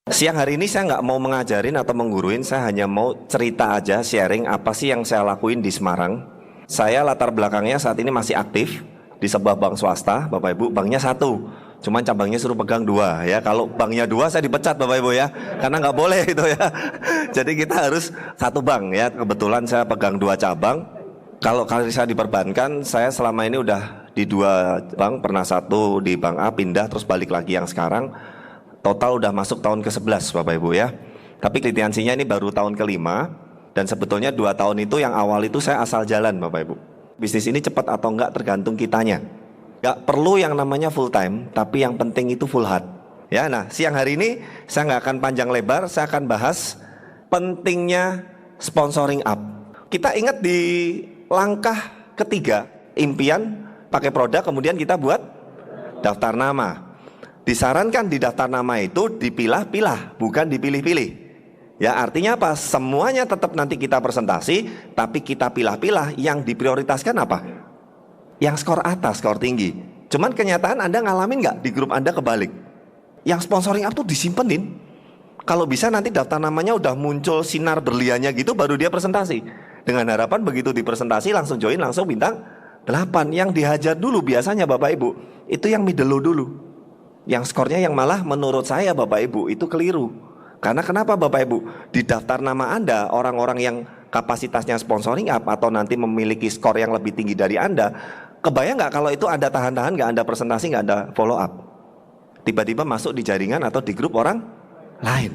Siang hari ini saya nggak mau mengajarin atau mengguruin, saya hanya mau cerita aja, sharing apa sih yang saya lakuin di Semarang. Saya latar belakangnya saat ini masih aktif di sebuah bank swasta, Bapak Ibu. Banknya satu, cuman cabangnya suruh pegang dua ya. Kalau banknya dua saya dipecat Bapak Ibu ya, karena nggak boleh itu ya. Jadi kita harus satu bank ya. Kebetulan saya pegang dua cabang. Kalau kali saya diperbankan, saya selama ini udah di dua bank, pernah satu di bank A, pindah terus balik lagi yang sekarang. Total udah masuk tahun ke-11 Bapak Ibu ya. Tapi kwitansinya ini baru tahun ke-5. Dan sebetulnya 2 tahun itu yang awal itu saya asal jalan Bapak Ibu. Bisnis ini cepat atau enggak tergantung kitanya. Gak perlu yang namanya full time, tapi yang penting itu full heart ya. Nah siang hari ini saya nggak akan panjang lebar, saya akan bahas pentingnya sponsoring up. Kita ingat di langkah ketiga, impian, pakai produk, kemudian kita buat daftar nama. Disarankan di daftar nama itu dipilah-pilah, bukan dipilih-pilih. Ya artinya apa? Semuanya tetap nanti kita presentasi, tapi kita pilah-pilah. Yang diprioritaskan apa? Yang skor atas, skor tinggi. Cuman kenyataan Anda ngalamin nggak di grup Anda kebalik? Yang sponsoring up tuh disimpenin. Kalau bisa nanti daftar namanya udah muncul sinar berliannya gitu, baru dia presentasi. Dengan harapan begitu dipresentasi langsung join, langsung bintang 8. Yang dihajar dulu biasanya Bapak Ibu, itu yang middle low dulu. Yang skornya yang malah menurut saya Bapak Ibu itu keliru. Karena kenapa Bapak Ibu? Di daftar nama Anda, orang-orang yang kapasitasnya sponsoring up atau nanti memiliki skor yang lebih tinggi dari Anda, kebayang nggak kalau itu Anda tahan-tahan, nggak Anda presentasi, nggak Anda follow up, tiba-tiba masuk di jaringan atau di grup orang lain.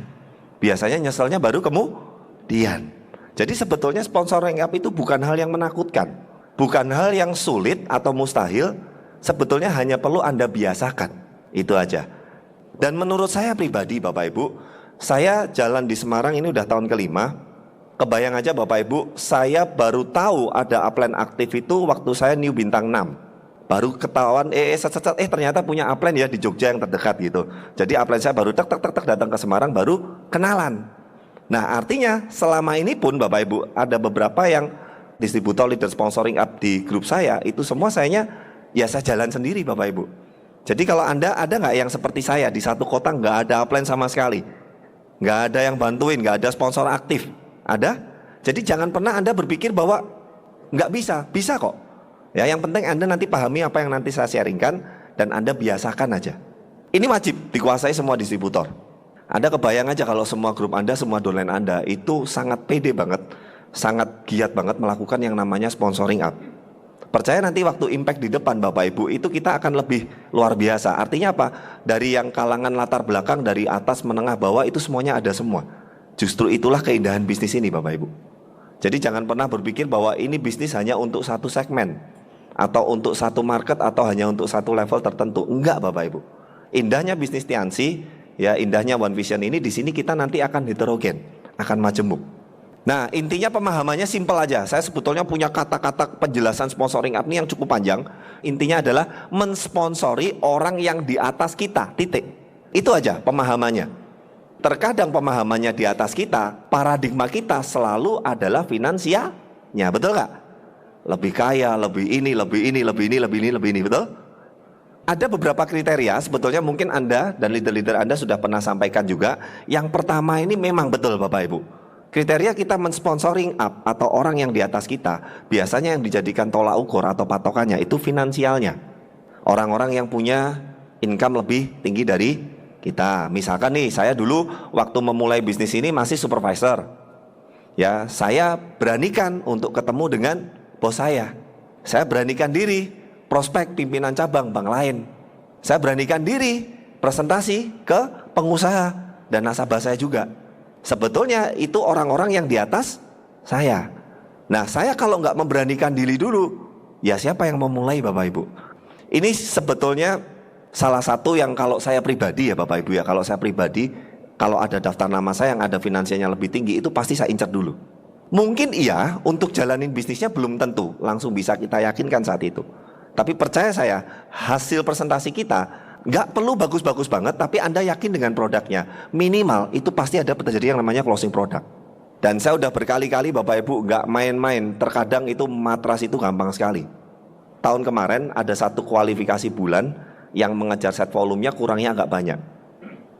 Biasanya nyeselnya baru kemudian. Jadi sebetulnya sponsoring up itu bukan hal yang menakutkan, bukan hal yang sulit atau mustahil. Sebetulnya hanya perlu Anda biasakan. Itu aja. Dan menurut saya pribadi Bapak Ibu, saya jalan di Semarang ini udah tahun ke-5. Kebayang aja Bapak Ibu, saya baru tahu ada upline aktif itu waktu saya new bintang 6. Baru ketahuan ternyata punya upline ya di Jogja yang terdekat gitu. Jadi upline saya baru tek datang ke Semarang, baru kenalan. Nah artinya selama ini pun Bapak Ibu ada beberapa yang distributor leader sponsoring up di grup saya, itu semua saya jalan sendiri Bapak Ibu. Jadi kalau Anda ada nggak yang seperti saya di satu kota nggak ada upline sama sekali, nggak ada yang bantuin, nggak ada sponsor aktif, ada? Jadi jangan pernah Anda berpikir bahwa nggak bisa, bisa kok. Ya yang penting Anda nanti pahami apa yang nanti saya sharingkan dan Anda biasakan aja. Ini wajib dikuasai semua distributor. Anda kebayang aja kalau semua grup Anda, semua downline Anda itu sangat pede banget, sangat giat banget melakukan yang namanya sponsoring up. Percaya nanti waktu impact di depan Bapak Ibu itu kita akan lebih luar biasa. Artinya apa? Dari yang kalangan latar belakang, dari atas, menengah, bawah itu semuanya ada semua. Justru itulah keindahan bisnis ini Bapak Ibu. Jadi jangan pernah berpikir bahwa ini bisnis hanya untuk satu segmen, atau untuk satu market, atau hanya untuk satu level tertentu. Enggak Bapak Ibu. Indahnya bisnis Tiansi, ya indahnya One Vision ini, di sini kita nanti akan heterogen, akan majemuk. Nah intinya pemahamannya simpel aja. Saya sebetulnya punya kata-kata penjelasan sponsoring up ini yang cukup panjang. Intinya adalah mensponsori orang yang di atas kita, titik. Itu aja pemahamannya. Terkadang pemahamannya di atas kita, paradigma kita selalu adalah finansialnya, betul nggak? Lebih kaya, lebih ini, lebih ini, lebih ini, lebih ini, lebih ini, betul? Ada beberapa kriteria sebetulnya mungkin Anda dan leader-leader Anda sudah pernah sampaikan juga. Yang pertama ini memang betul Bapak Ibu. Kriteria kita mensponsoring up atau orang yang di atas kita, biasanya yang dijadikan tolak ukur atau patokannya itu finansialnya. Orang-orang yang punya income lebih tinggi dari kita. Misalkan nih, saya dulu waktu memulai bisnis ini masih supervisor. Ya, saya beranikan untuk ketemu dengan bos saya. Saya beranikan diri prospek pimpinan cabang bank lain. Saya beranikan diri presentasi ke pengusaha dan nasabah saya juga. Sebetulnya itu orang-orang yang di atas saya. Nah saya kalau nggak memberanikan diri dulu, ya siapa yang memulai Bapak Ibu? Ini sebetulnya salah satu yang kalau saya pribadi ya Bapak Ibu ya, kalau saya pribadi, kalau ada daftar nama saya yang ada finansialnya lebih tinggi, itu pasti saya incar dulu. Mungkin iya untuk jalanin bisnisnya belum tentu langsung bisa kita yakinkan saat itu. Tapi percaya saya, hasil presentasi kita nggak perlu bagus-bagus banget, tapi Anda yakin dengan produknya. Minimal itu pasti ada terjadi yang namanya closing product. Dan saya udah berkali-kali Bapak Ibu nggak main-main. Terkadang itu matras itu gampang sekali. Tahun kemarin ada satu kualifikasi bulan yang mengejar set volumenya kurangnya agak banyak.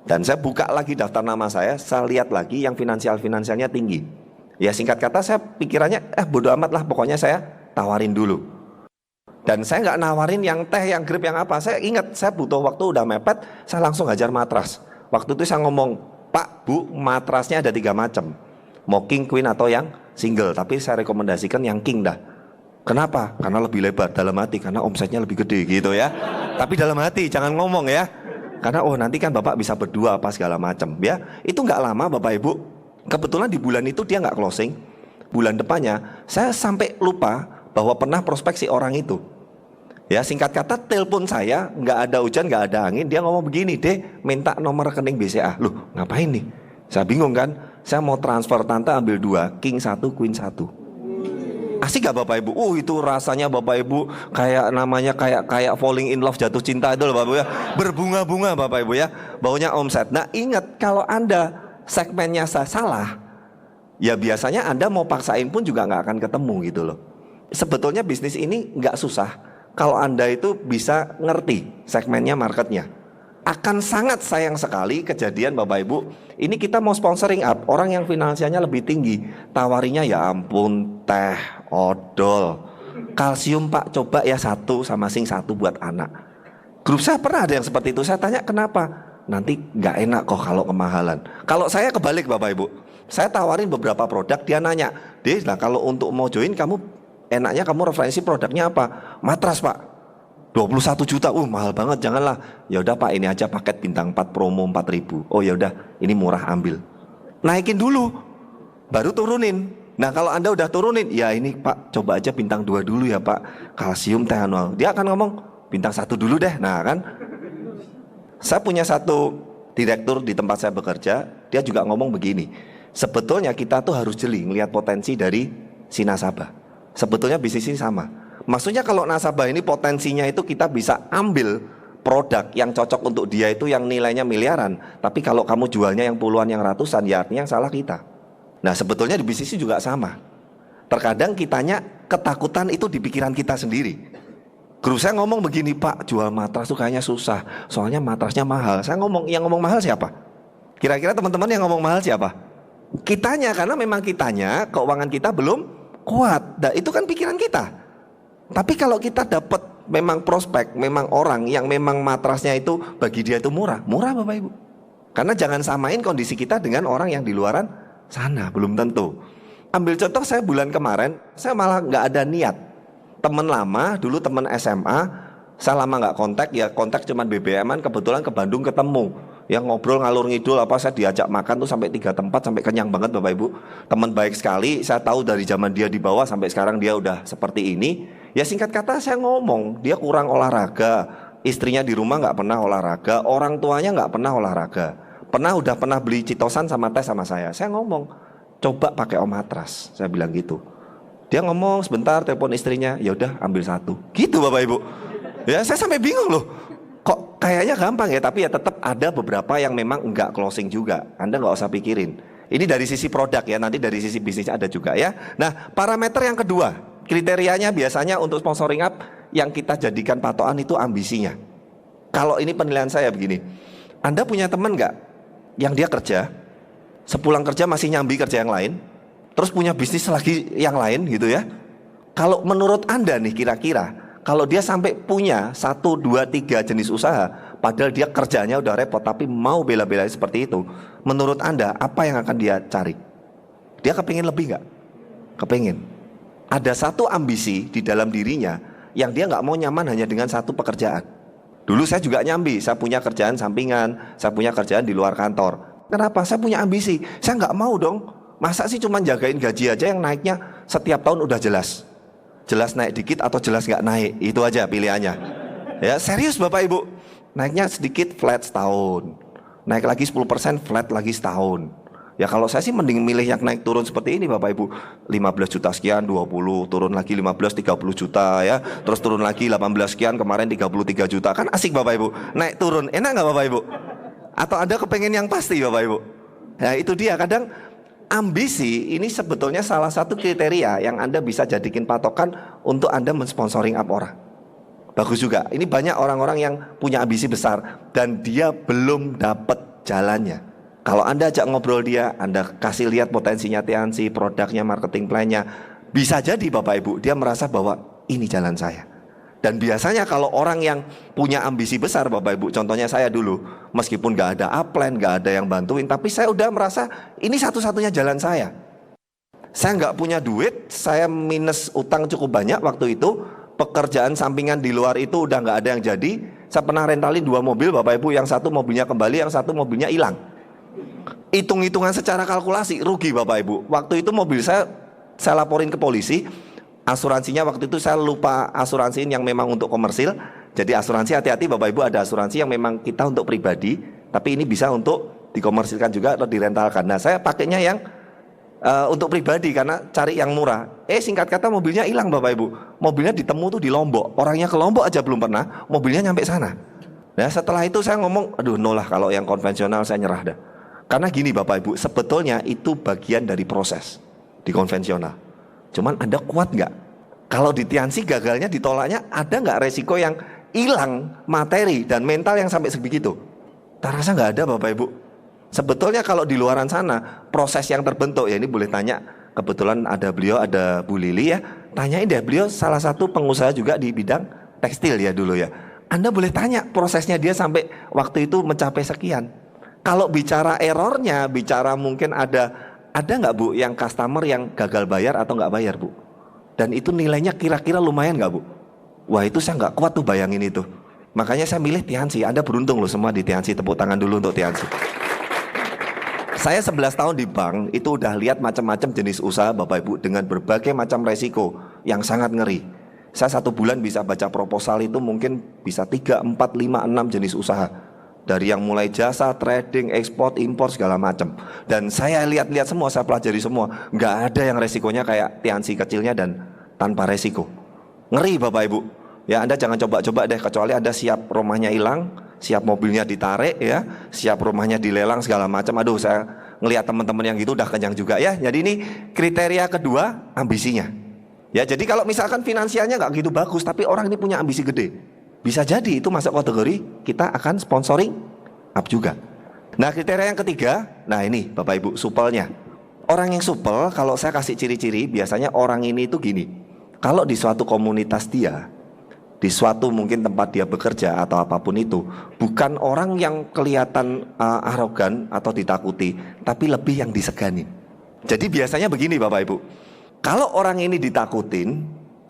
Dan saya buka lagi daftar nama saya lihat lagi yang finansialnya tinggi. Ya singkat kata saya pikirannya bodo amat lah, pokoknya saya tawarin dulu. Dan saya nggak nawarin yang teh, yang grip, yang apa. Saya ingat saya butuh waktu udah mepet, saya langsung hajar matras. Waktu itu saya ngomong, Pak, Bu, matrasnya ada 3 macam. Mau king, queen atau yang single. Tapi saya rekomendasikan yang king dah. Kenapa? Karena lebih lebar, dalam hati, karena omsetnya lebih gede gitu ya. Tapi dalam hati, jangan ngomong ya. Karena nanti kan Bapak bisa berdua apa segala macam ya. Itu nggak lama Bapak Ibu. Kebetulan di bulan itu dia nggak closing. Bulan depannya saya sampai lupa bahwa pernah prospek si orang itu. Ya singkat kata telepon saya, nggak ada hujan, nggak ada angin. Dia ngomong begini, deh minta nomor rekening BCA. Loh ngapain nih? Saya bingung kan. Saya mau transfer, tante ambil 2, king 1, queen 1. Asik gak Bapak Ibu? Itu rasanya Bapak Ibu kayak namanya kayak falling in love, jatuh cinta itu loh Bapak Ibu ya. Berbunga-bunga Bapak Ibu ya. Baunya omset. Nah ingat, kalau Anda segmennya salah, ya biasanya Anda mau paksain pun juga nggak akan ketemu gitu loh. Sebetulnya bisnis ini nggak susah kalau Anda itu bisa ngerti segmennya, marketnya. Akan sangat sayang sekali kejadian Bapak Ibu, ini kita mau sponsoring up orang yang finansialnya lebih tinggi, tawarinya ya ampun teh, odol, kalsium Pak, coba ya 1 sama zinc 1 buat anak. Grup saya pernah ada yang seperti itu. Saya tanya kenapa, nanti nggak enak kok kalau kemahalan. Kalau saya kebalik Bapak Ibu, saya tawarin beberapa produk, dia nanya, Deh, nah kalau untuk mau join kamu enaknya kamu referensi produknya apa? Matras Pak, 21 juta, mahal banget, janganlah. Ya udah Pak, ini aja paket bintang 4 promo 4.000. Oh ya udah, ini murah, ambil. Naikin dulu, baru turunin. Nah kalau Anda udah turunin, ya ini Pak, coba aja bintang 2 dulu ya Pak, kalsium teh anual. Dia akan ngomong bintang 1 dulu deh. Nah kan, saya punya satu direktur di tempat saya bekerja, dia juga ngomong begini. Sebetulnya kita tuh harus jeli ngelihat potensi dari si nasabah. Sebetulnya bisnis ini sama. Maksudnya kalau nasabah ini potensinya itu kita bisa ambil produk yang cocok untuk dia itu yang nilainya miliaran. Tapi kalau kamu jualnya yang puluhan, yang ratusan, ya artinya yang salah kita. Nah sebetulnya di bisnis juga sama. Terkadang kitanya ketakutan itu di pikiran kita sendiri. Guru saya ngomong begini, Pak, jual matras tuh kayaknya susah, soalnya matrasnya mahal. Saya ngomong, yang ngomong mahal siapa? Kira-kira teman-teman yang ngomong mahal siapa? Kitanya, karena memang kitanya, keuangan kita belum kuat. Nah itu kan pikiran kita. Tapi kalau kita dapat memang prospek, memang orang yang memang matrasnya itu bagi dia itu murah, murah Bapak Ibu. Karena jangan samain kondisi kita dengan orang yang di luaran sana, belum tentu. Ambil contoh saya bulan kemarin, saya malah nggak ada niat. Teman lama, dulu teman SMA, saya lama nggak kontak, ya kontak cuman BBM-an, kebetulan ke Bandung ketemu. Yang ngobrol ngalur ngidul apa, saya diajak makan tuh sampai 3 tempat, sampai kenyang banget Bapak Ibu. Teman baik sekali, saya tahu dari zaman dia di bawah sampai sekarang dia udah seperti ini. Ya singkat kata saya ngomong, dia kurang olahraga, istrinya di rumah nggak pernah olahraga, orang tuanya nggak pernah olahraga. Udah pernah beli citosan sama teh sama saya. Saya ngomong, coba pakai matras, saya bilang gitu. Dia ngomong sebentar, telepon istrinya, ya udah ambil 1. Gitu Bapak Ibu. Ya saya sampai bingung loh. Kok kayaknya gampang ya, tapi ya tetap ada beberapa yang memang enggak closing juga. Anda nggak usah pikirin. Ini dari sisi produk ya, nanti dari sisi bisnisnya ada juga ya. Nah, parameter yang kedua, kriterianya biasanya untuk sponsoring up yang kita jadikan patokan itu ambisinya. Kalau ini penilaian saya begini, Anda punya teman nggak yang dia kerja, sepulang kerja masih nyambi kerja yang lain, terus punya bisnis lagi yang lain gitu ya. Kalau menurut Anda nih kira-kira, kalau dia sampai punya 1, 2, 3 jenis usaha, padahal dia kerjanya udah repot tapi mau bela-belain seperti itu, menurut Anda apa yang akan dia cari? Dia kepingin lebih nggak? Kepingin. Ada satu ambisi di dalam dirinya yang dia nggak mau nyaman hanya dengan satu pekerjaan. Dulu saya juga nyambi, saya punya kerjaan sampingan, saya punya kerjaan di luar kantor. Kenapa? Saya punya ambisi, saya nggak mau dong. Masa sih cuma jagain gaji aja yang naiknya setiap tahun udah jelas. Jelas naik dikit atau jelas nggak naik, itu aja pilihannya. Ya serius Bapak Ibu, naiknya sedikit flat setahun, naik lagi 10% flat lagi setahun. Ya kalau saya sih mending milih yang naik turun seperti ini Bapak Ibu, 15 juta sekian 20, turun lagi 15 30 juta ya, terus turun lagi 18 sekian, kemarin 33 juta, kan asik Bapak Ibu, naik turun, enak nggak Bapak Ibu? Atau Anda kepengen yang pasti Bapak Ibu? Nah itu dia, kadang ambisi ini sebetulnya salah satu kriteria yang Anda bisa jadikan patokan untuk Anda mensponsoring up orang. Bagus juga. Ini banyak orang-orang yang punya ambisi besar dan dia belum dapat jalannya. Kalau Anda ajak ngobrol dia, Anda kasih lihat potensinya Tiansi, produknya, marketing plan-nya, bisa jadi Bapak Ibu dia merasa bahwa ini jalan saya. Dan biasanya kalau orang yang punya ambisi besar Bapak Ibu, contohnya saya dulu, meskipun gak ada upline, gak ada yang bantuin, tapi saya udah merasa ini satu-satunya jalan saya. Saya nggak punya duit, saya minus utang cukup banyak waktu itu, pekerjaan sampingan di luar itu udah nggak ada yang jadi. Saya pernah rentalin 2 mobil Bapak Ibu, yang satu mobilnya kembali, yang satu mobilnya hilang. Hitung-hitungan secara kalkulasi rugi Bapak Ibu. Waktu itu mobil saya laporin ke polisi. Asuransinya waktu itu saya lupa asuransiin yang memang untuk komersil. Jadi asuransi hati-hati Bapak Ibu, ada asuransi yang memang kita untuk pribadi, tapi ini bisa untuk dikomersilkan juga atau direntalkan. Nah saya pakainya yang untuk pribadi karena cari yang murah. Singkat kata mobilnya hilang Bapak Ibu. Mobilnya ditemu tuh di Lombok. Orangnya ke Lombok aja belum pernah, mobilnya nyampe sana. Nah setelah itu saya ngomong, aduh no lah kalau yang konvensional saya nyerah dah. Karena gini Bapak Ibu, sebetulnya itu bagian dari proses di konvensional. Cuman Anda kuat nggak? Kalau di Tiansi gagalnya ditolaknya, ada nggak resiko yang hilang materi dan mental yang sampai sebegitu? Tak rasa nggak ada Bapak Ibu. Sebetulnya kalau di luaran sana proses yang terbentuk, ya ini boleh tanya, kebetulan ada beliau, ada Bu Lili ya, tanyain deh, beliau salah satu pengusaha juga di bidang tekstil ya dulu ya. Anda boleh tanya prosesnya dia sampai waktu itu mencapai sekian. Kalau bicara errornya, bicara mungkin ada nggak Bu yang customer yang gagal bayar atau nggak bayar Bu? Dan itu nilainya kira-kira lumayan nggak Bu? Wah itu saya nggak kuat tuh bayangin itu. Makanya saya milih Tiansi. Anda beruntung loh semua di Tiansi, tepuk tangan dulu untuk Tiansi. Saya 11 tahun di bank itu udah lihat macam-macam jenis usaha Bapak Ibu dengan berbagai macam resiko yang sangat ngeri. Saya 1 bulan bisa baca proposal itu mungkin bisa 3, 4, 5, 6 jenis usaha. Dari yang mulai jasa, trading, ekspor, impor segala macam. Dan saya lihat-lihat semua, saya pelajari semua. Nggak ada yang resikonya kayak Tiansi kecilnya dan tanpa resiko. Ngeri Bapak Ibu. Ya Anda jangan coba-coba deh, kecuali Anda siap rumahnya hilang, siap mobilnya ditarik ya, siap rumahnya dilelang segala macam. Aduh saya ngelihat teman-teman yang gitu udah kenyang juga ya. Jadi ini kriteria kedua, ambisinya. Ya jadi kalau misalkan finansialnya nggak gitu bagus, tapi orang ini punya ambisi gede, bisa jadi itu masuk kategori kita akan sponsoring up juga. Nah kriteria yang ketiga, nah ini Bapak Ibu supelnya. Orang yang supel kalau saya kasih ciri-ciri, biasanya orang ini itu gini. Kalau di suatu komunitas dia, di suatu mungkin tempat dia bekerja atau apapun itu, bukan orang yang kelihatan arogan atau ditakuti, tapi lebih yang disegani. Jadi biasanya begini Bapak Ibu, kalau orang ini ditakutin,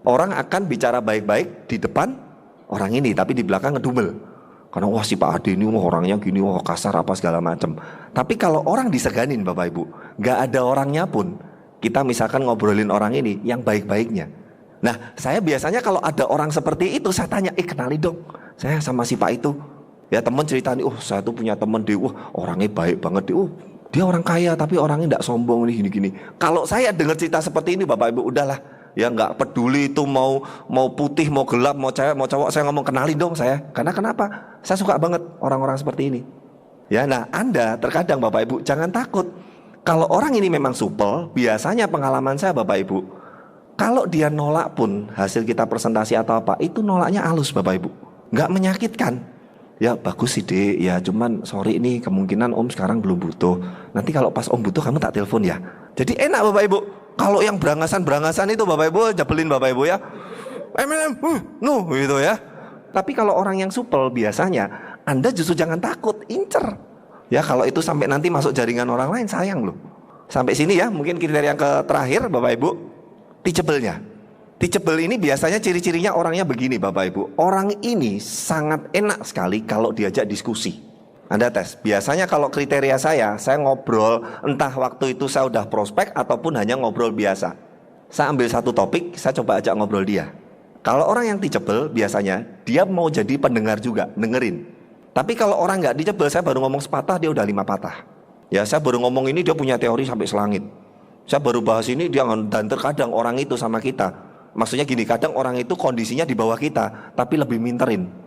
orang akan bicara baik-baik di depan orang ini, tapi di belakang ngedumel. Karena wah si Pak Ade ini wah orangnya gini, wah kasar apa segala macam. Tapi kalau orang diseganin Bapak Ibu, nggak ada orangnya pun, kita misalkan ngobrolin orang ini yang baik-baiknya. Nah saya biasanya kalau ada orang seperti itu, saya tanya, kenali dong, saya sama si Pak itu. Ya teman cerita nih, saya tuh punya teman deh, wah orangnya baik banget deh, dia orang kaya tapi orangnya nggak sombong nih gini-gini. Kalau saya dengar cerita seperti ini Bapak Ibu, udahlah. Ya nggak peduli itu mau putih, mau gelap, mau cewek, mau cowok, saya ngomong kenalin dong saya. Karena kenapa? Saya suka banget orang-orang seperti ini. Ya, nah Anda terkadang Bapak Ibu jangan takut. Kalau orang ini memang supel, biasanya pengalaman saya Bapak Ibu, kalau dia nolak pun hasil kita presentasi atau apa, itu nolaknya halus Bapak Ibu, nggak menyakitkan. Ya bagus sih Dek, ya cuman sorry ini kemungkinan Om sekarang belum butuh. Nanti kalau pas Om butuh kamu tak telepon ya. Jadi enak Bapak Ibu. Kalau yang berangasan itu Bapak Ibu jabelin Bapak Ibu ya, no gitu ya. Tapi kalau orang yang supel biasanya Anda justru jangan takut, incer. Ya kalau itu sampai nanti masuk jaringan orang lain sayang loh. Sampai sini ya mungkin kriteria yang terakhir Bapak Ibu, teachable-nya. Teachable ini biasanya ciri-cirinya orangnya begini Bapak Ibu. Orang ini sangat enak sekali kalau diajak diskusi. Anda tes, biasanya kalau kriteria saya ngobrol, entah waktu itu saya udah prospek ataupun hanya ngobrol biasa. Saya ambil satu topik, saya coba ajak ngobrol dia. Kalau orang yang teachable, biasanya dia mau jadi pendengar juga, dengerin. Tapi kalau orang nggak teachable, saya baru ngomong sepatah, dia udah 5 patah. Ya saya baru ngomong ini, dia punya teori sampai selangit. Saya baru bahas ini, dia dan terkadang orang itu sama kita. Maksudnya gini, kadang orang itu kondisinya di bawah kita, tapi lebih minterin.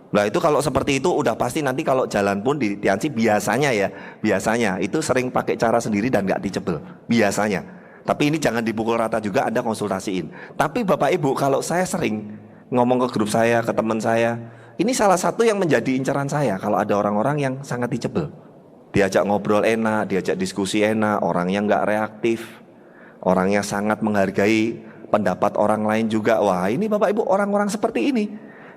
Nah itu kalau seperti itu udah pasti nanti kalau jalan pun di Tiansi biasanya itu sering pakai cara sendiri dan nggak teachable biasanya. Tapi ini jangan dipukul rata juga, Anda konsultasiin. Tapi Bapak Ibu kalau saya sering ngomong ke grup saya, ke teman saya, ini salah satu yang menjadi incaran saya kalau ada orang-orang yang sangat teachable. Diajak ngobrol enak, diajak diskusi enak, orangnya nggak reaktif, orangnya sangat menghargai pendapat orang lain juga. Wah ini Bapak Ibu orang-orang seperti ini.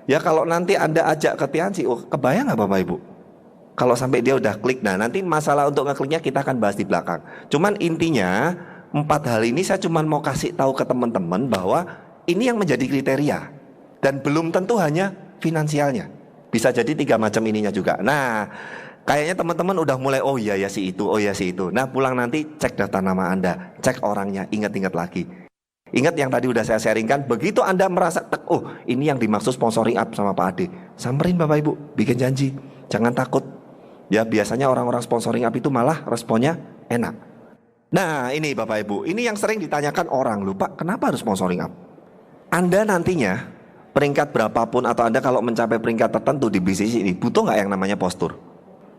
Ya kalau nanti Anda ajak ke Tianci, oh, kebayang nggak Bapak Ibu? Kalau sampai dia udah klik, nah nanti masalah untuk ngekliknya kita akan bahas di belakang. Cuman intinya 4 hal ini saya cuman mau kasih tahu ke teman-teman bahwa ini yang menjadi kriteria. Dan belum tentu hanya finansialnya. Bisa jadi 3 macam ininya juga. Nah kayaknya teman-teman udah mulai, oh iya ya si itu, oh ya si itu. Nah pulang nanti cek daftar nama Anda, cek orangnya, ingat-ingat lagi. Ingat yang tadi udah saya sharingkan, begitu Anda merasa, oh ini yang dimaksud sponsoring up sama Pak Ade, samperin Bapak Ibu, bikin janji, jangan takut. Ya biasanya orang-orang sponsoring up itu malah responnya enak. Nah ini Bapak Ibu, ini yang sering ditanyakan orang, lupa kenapa harus sponsoring up? Anda nantinya peringkat berapapun atau Anda kalau mencapai peringkat tertentu di bisnis ini, butuh nggak yang namanya postur?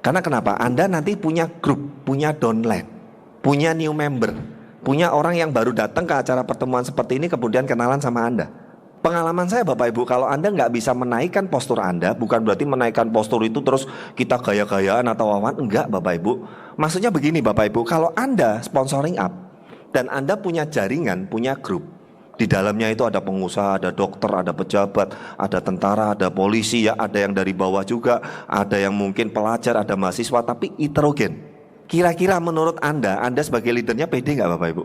Karena kenapa? Anda nanti punya grup, punya downline, punya new member, punya orang yang baru datang ke acara pertemuan seperti ini kemudian kenalan sama Anda. Pengalaman saya Bapak Ibu, kalau Anda nggak bisa menaikkan postur Anda, bukan berarti menaikkan postur itu terus kita gaya-gayaan atau wawan, enggak Bapak Ibu. Maksudnya begini Bapak Ibu, kalau Anda sponsoring up dan Anda punya jaringan, punya grup, di dalamnya itu ada pengusaha, ada dokter, ada pejabat, ada tentara, ada polisi ya, ada yang dari bawah juga, ada yang mungkin pelajar, ada mahasiswa, tapi heterogen. Kira-kira menurut Anda sebagai leadernya pede nggak Bapak Ibu?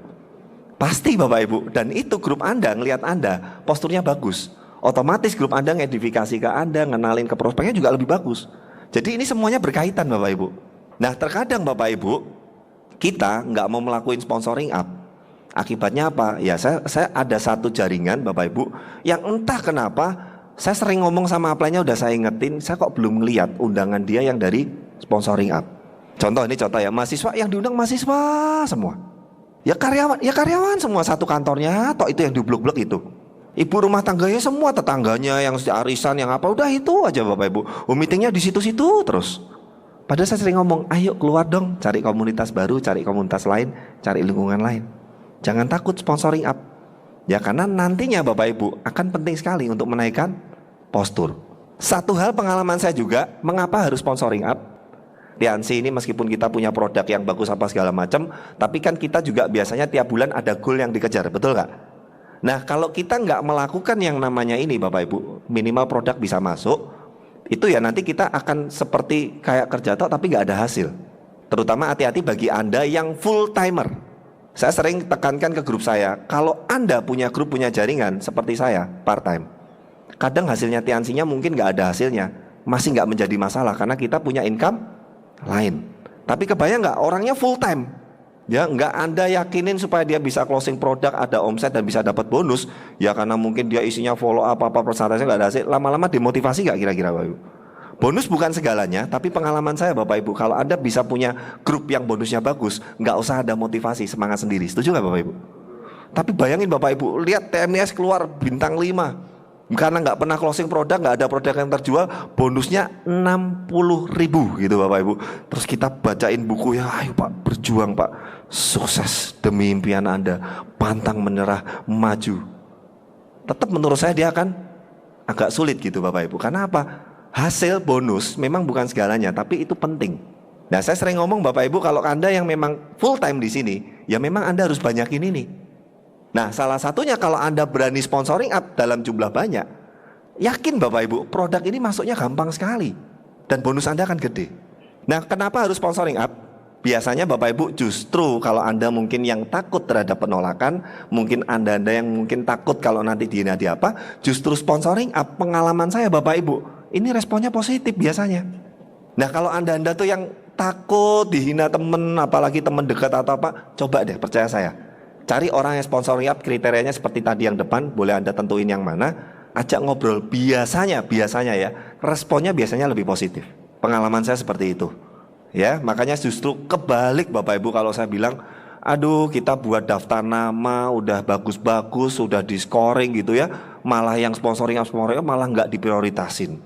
Pasti Bapak Ibu, dan itu grup Anda ngelihat Anda posturnya bagus, otomatis grup Anda ngedifikasi ke Anda, ngenalin ke prospeknya juga lebih bagus. Jadi ini semuanya berkaitan Bapak Ibu. Nah terkadang Bapak Ibu, kita nggak mau melakukan sponsoring up. Akibatnya apa? Ya saya ada satu jaringan Bapak Ibu yang entah kenapa saya sering ngomong sama upline-nya udah saya ingetin, saya kok belum ngeliat undangan dia yang dari sponsoring up. Contoh ya, mahasiswa yang diundang mahasiswa semua. Ya karyawan semua satu kantornya, toh itu yang di blok-blok itu. Ibu rumah tangganya semua tetangganya yang arisan yang apa udah itu aja Bapak Ibu. Meetingnya di situ-situ terus. Padahal saya sering ngomong, ayo keluar dong, cari komunitas baru, cari komunitas lain, cari lingkungan lain. Jangan takut sponsoring up. Ya karena nantinya Bapak Ibu akan penting sekali untuk menaikkan postur. Satu hal pengalaman saya juga, mengapa harus sponsoring up? Tianci ini meskipun kita punya produk yang bagus apa segala macam, tapi kan kita juga biasanya tiap bulan ada goal yang dikejar, betul nggak? Nah kalau kita nggak melakukan yang namanya ini Bapak Ibu, minimal produk bisa masuk, itu ya nanti kita akan seperti kayak kerja tok tapi nggak ada hasil. Terutama hati-hati bagi Anda yang full timer. Saya sering tekankan ke grup saya, kalau Anda punya grup, punya jaringan seperti saya, part time, kadang hasilnya Tiancinya mungkin nggak ada hasilnya, masih nggak menjadi masalah karena kita punya income lain. Tapi kebayang nggak orangnya full time, ya nggak Anda yakinin supaya dia bisa closing produk, ada omset dan bisa dapat bonus, ya karena mungkin dia isinya follow apa persentasenya nggak ada hasil, lama-lama demotivasi nggak kira-kira Bapak Ibu? Bonus bukan segalanya, tapi pengalaman saya Bapak Ibu, kalau Anda bisa punya grup yang bonusnya bagus, nggak usah ada motivasi, semangat sendiri. Setuju nggak Bapak Ibu? Tapi bayangin Bapak Ibu, lihat TMS keluar bintang 5 karena nggak pernah closing produk, nggak ada produk yang terjual, bonusnya 60.000 gitu Bapak Ibu. Terus kita bacain buku ya, ayo Pak berjuang Pak, sukses demi impian Anda, pantang menyerah, maju. Tetap menurut saya dia akan agak sulit gitu Bapak Ibu. Karena apa? Hasil bonus memang bukan segalanya, tapi itu penting. Nah saya sering ngomong Bapak Ibu, kalau Anda yang memang full time di sini, ya memang Anda harus banyakin ini. Nah salah satunya kalau Anda berani sponsoring up dalam jumlah banyak, yakin Bapak Ibu produk ini masuknya gampang sekali dan bonus Anda akan gede. Nah kenapa harus sponsoring up? Biasanya Bapak Ibu justru kalau Anda mungkin yang takut terhadap penolakan, mungkin Anda yang mungkin takut kalau nanti dihina di apa, justru sponsoring up, pengalaman saya Bapak Ibu, ini responnya positif biasanya. Nah kalau Anda tuh yang takut dihina temen, apalagi temen dekat atau apa, coba deh percaya saya, cari orang yang sponsoring up, kriterianya seperti tadi yang depan, boleh Anda tentuin yang mana, ajak ngobrol, biasanya ya, responnya biasanya lebih positif. Pengalaman saya seperti itu. Ya, makanya justru kebalik Bapak Ibu kalau saya bilang, aduh kita buat daftar nama, udah bagus-bagus, udah di scoring gitu ya, malah yang sponsoring up malah nggak diprioritasin.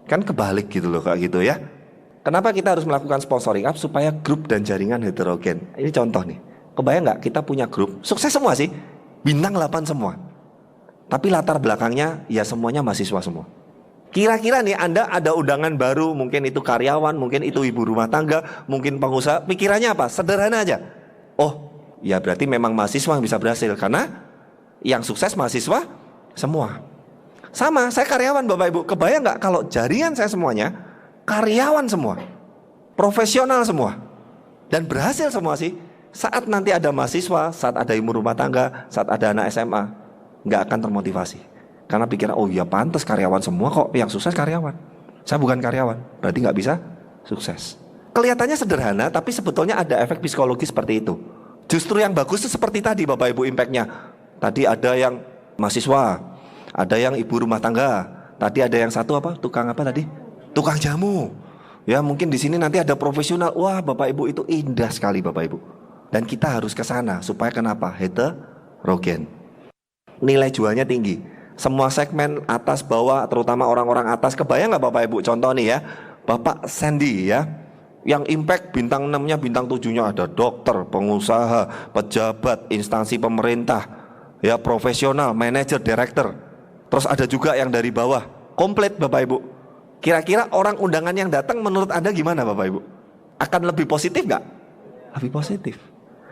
Kan kebalik gitu loh kayak gitu ya. Kenapa kita harus melakukan sponsoring up? Supaya grup dan jaringan heterogen. Ini contoh nih. Kebayang nggak kita punya grup, sukses semua sih, bintang 8 semua. Tapi latar belakangnya ya semuanya mahasiswa semua. Kira-kira nih Anda ada undangan baru, mungkin itu karyawan, mungkin itu ibu rumah tangga, mungkin pengusaha, pikirannya apa? Sederhana aja. Oh, ya berarti memang mahasiswa yang bisa berhasil, karena yang sukses mahasiswa semua. Sama, saya karyawan Bapak Ibu, kebayang nggak kalau jaringan saya semuanya karyawan semua, profesional semua, dan berhasil semua sih. Saat nanti ada mahasiswa, saat ada ibu rumah tangga, saat ada anak SMA, nggak akan termotivasi. Karena pikiran, oh iya pantas karyawan semua kok, yang sukses karyawan. Saya bukan karyawan, berarti nggak bisa sukses. Kelihatannya sederhana, tapi sebetulnya ada efek psikologi seperti itu. Justru yang bagus itu seperti tadi Bapak Ibu impactnya. Tadi ada yang mahasiswa, ada yang ibu rumah tangga, tadi ada yang satu apa? Tukang apa tadi? Tukang jamu. Ya mungkin di sini nanti ada profesional. Wah Bapak Ibu itu indah sekali Bapak Ibu. Dan kita harus ke sana supaya kenapa? Heterogen. Nilai jualnya tinggi. Semua segmen atas bawah, terutama orang-orang atas. Kebayang nggak Bapak Ibu? Contoh nih ya, Bapak Sandy ya, yang impact bintang 6-nya, bintang 7-nya ada dokter, pengusaha, pejabat, instansi pemerintah, ya profesional, manajer, direktur. Terus ada juga yang dari bawah, komplit Bapak Ibu. Kira-kira orang undangan yang datang menurut Anda gimana Bapak Ibu? Akan lebih positif nggak? Lebih positif.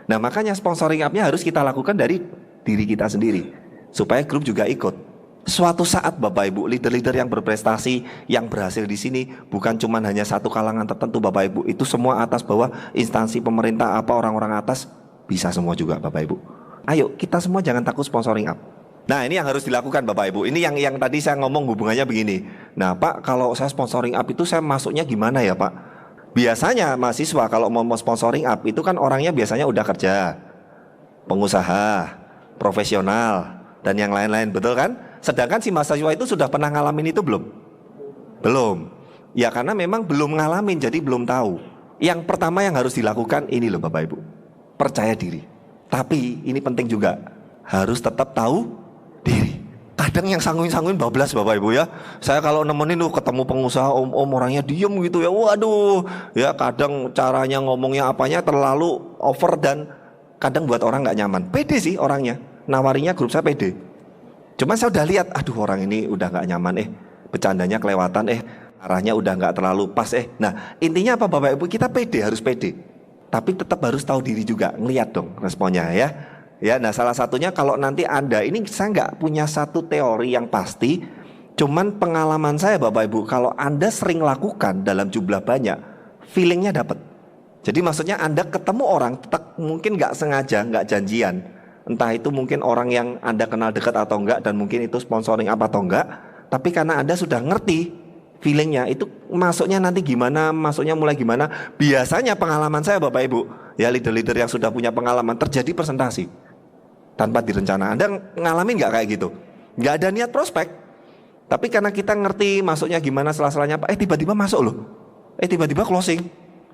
Nah makanya sponsoring up-nya harus kita lakukan dari diri kita sendiri, supaya grup juga ikut. Suatu saat Bapak Ibu, leader-leader yang berprestasi, yang berhasil di sini bukan cuma hanya satu kalangan tertentu Bapak Ibu. Itu semua atas bawah, instansi pemerintah apa, orang-orang atas, bisa semua juga Bapak Ibu. Ayo kita semua jangan takut sponsoring up. Nah ini yang harus dilakukan Bapak Ibu. Ini yang tadi saya ngomong hubungannya begini. Nah Pak, kalau saya sponsoring up itu saya masuknya gimana ya Pak? Biasanya mahasiswa kalau mau sponsoring up itu kan orangnya biasanya udah kerja, pengusaha, profesional, dan yang lain-lain, betul kan? Sedangkan si mahasiswa itu sudah pernah ngalamin itu belum? Belum. Ya karena memang belum ngalamin, jadi belum tahu. Yang pertama yang harus dilakukan ini loh Bapak Ibu, percaya diri. Tapi ini penting juga, harus tetap tahu diri. Kadang yang sangguin-sangguin bablas Bapak Ibu ya. Saya kalau nemenin tuh ketemu pengusaha om-om orangnya diem gitu ya. Waduh, ya kadang caranya ngomongnya apanya terlalu over dan kadang buat orang nggak nyaman. Pede sih orangnya, nawarinya grup saya pede. Cuman saya udah lihat, aduh orang ini udah gak nyaman bercandanya kelewatan arahnya udah gak terlalu pas Nah intinya apa Bapak Ibu, kita pede, harus pede. Tapi tetap harus tahu diri juga, ngelihat dong responnya ya. Ya, nah salah satunya kalau nanti Anda, ini saya gak punya satu teori yang pasti, cuman pengalaman saya Bapak Ibu, kalau Anda sering lakukan dalam jumlah banyak, feelingnya dapat. Jadi maksudnya Anda ketemu orang, mungkin gak sengaja, gak janjian. Entah itu mungkin orang yang Anda kenal dekat atau enggak, dan mungkin itu sponsoring apa atau enggak. Tapi karena Anda sudah ngerti feelingnya, itu masuknya nanti gimana, masuknya mulai gimana. Biasanya pengalaman saya Bapak Ibu, ya leader-leader yang sudah punya pengalaman, terjadi presentasi tanpa direncana. Anda ngalamin enggak kayak gitu? Enggak ada niat prospek, tapi karena kita ngerti masuknya gimana, sela-selanya apa, tiba-tiba masuk loh. Tiba-tiba closing,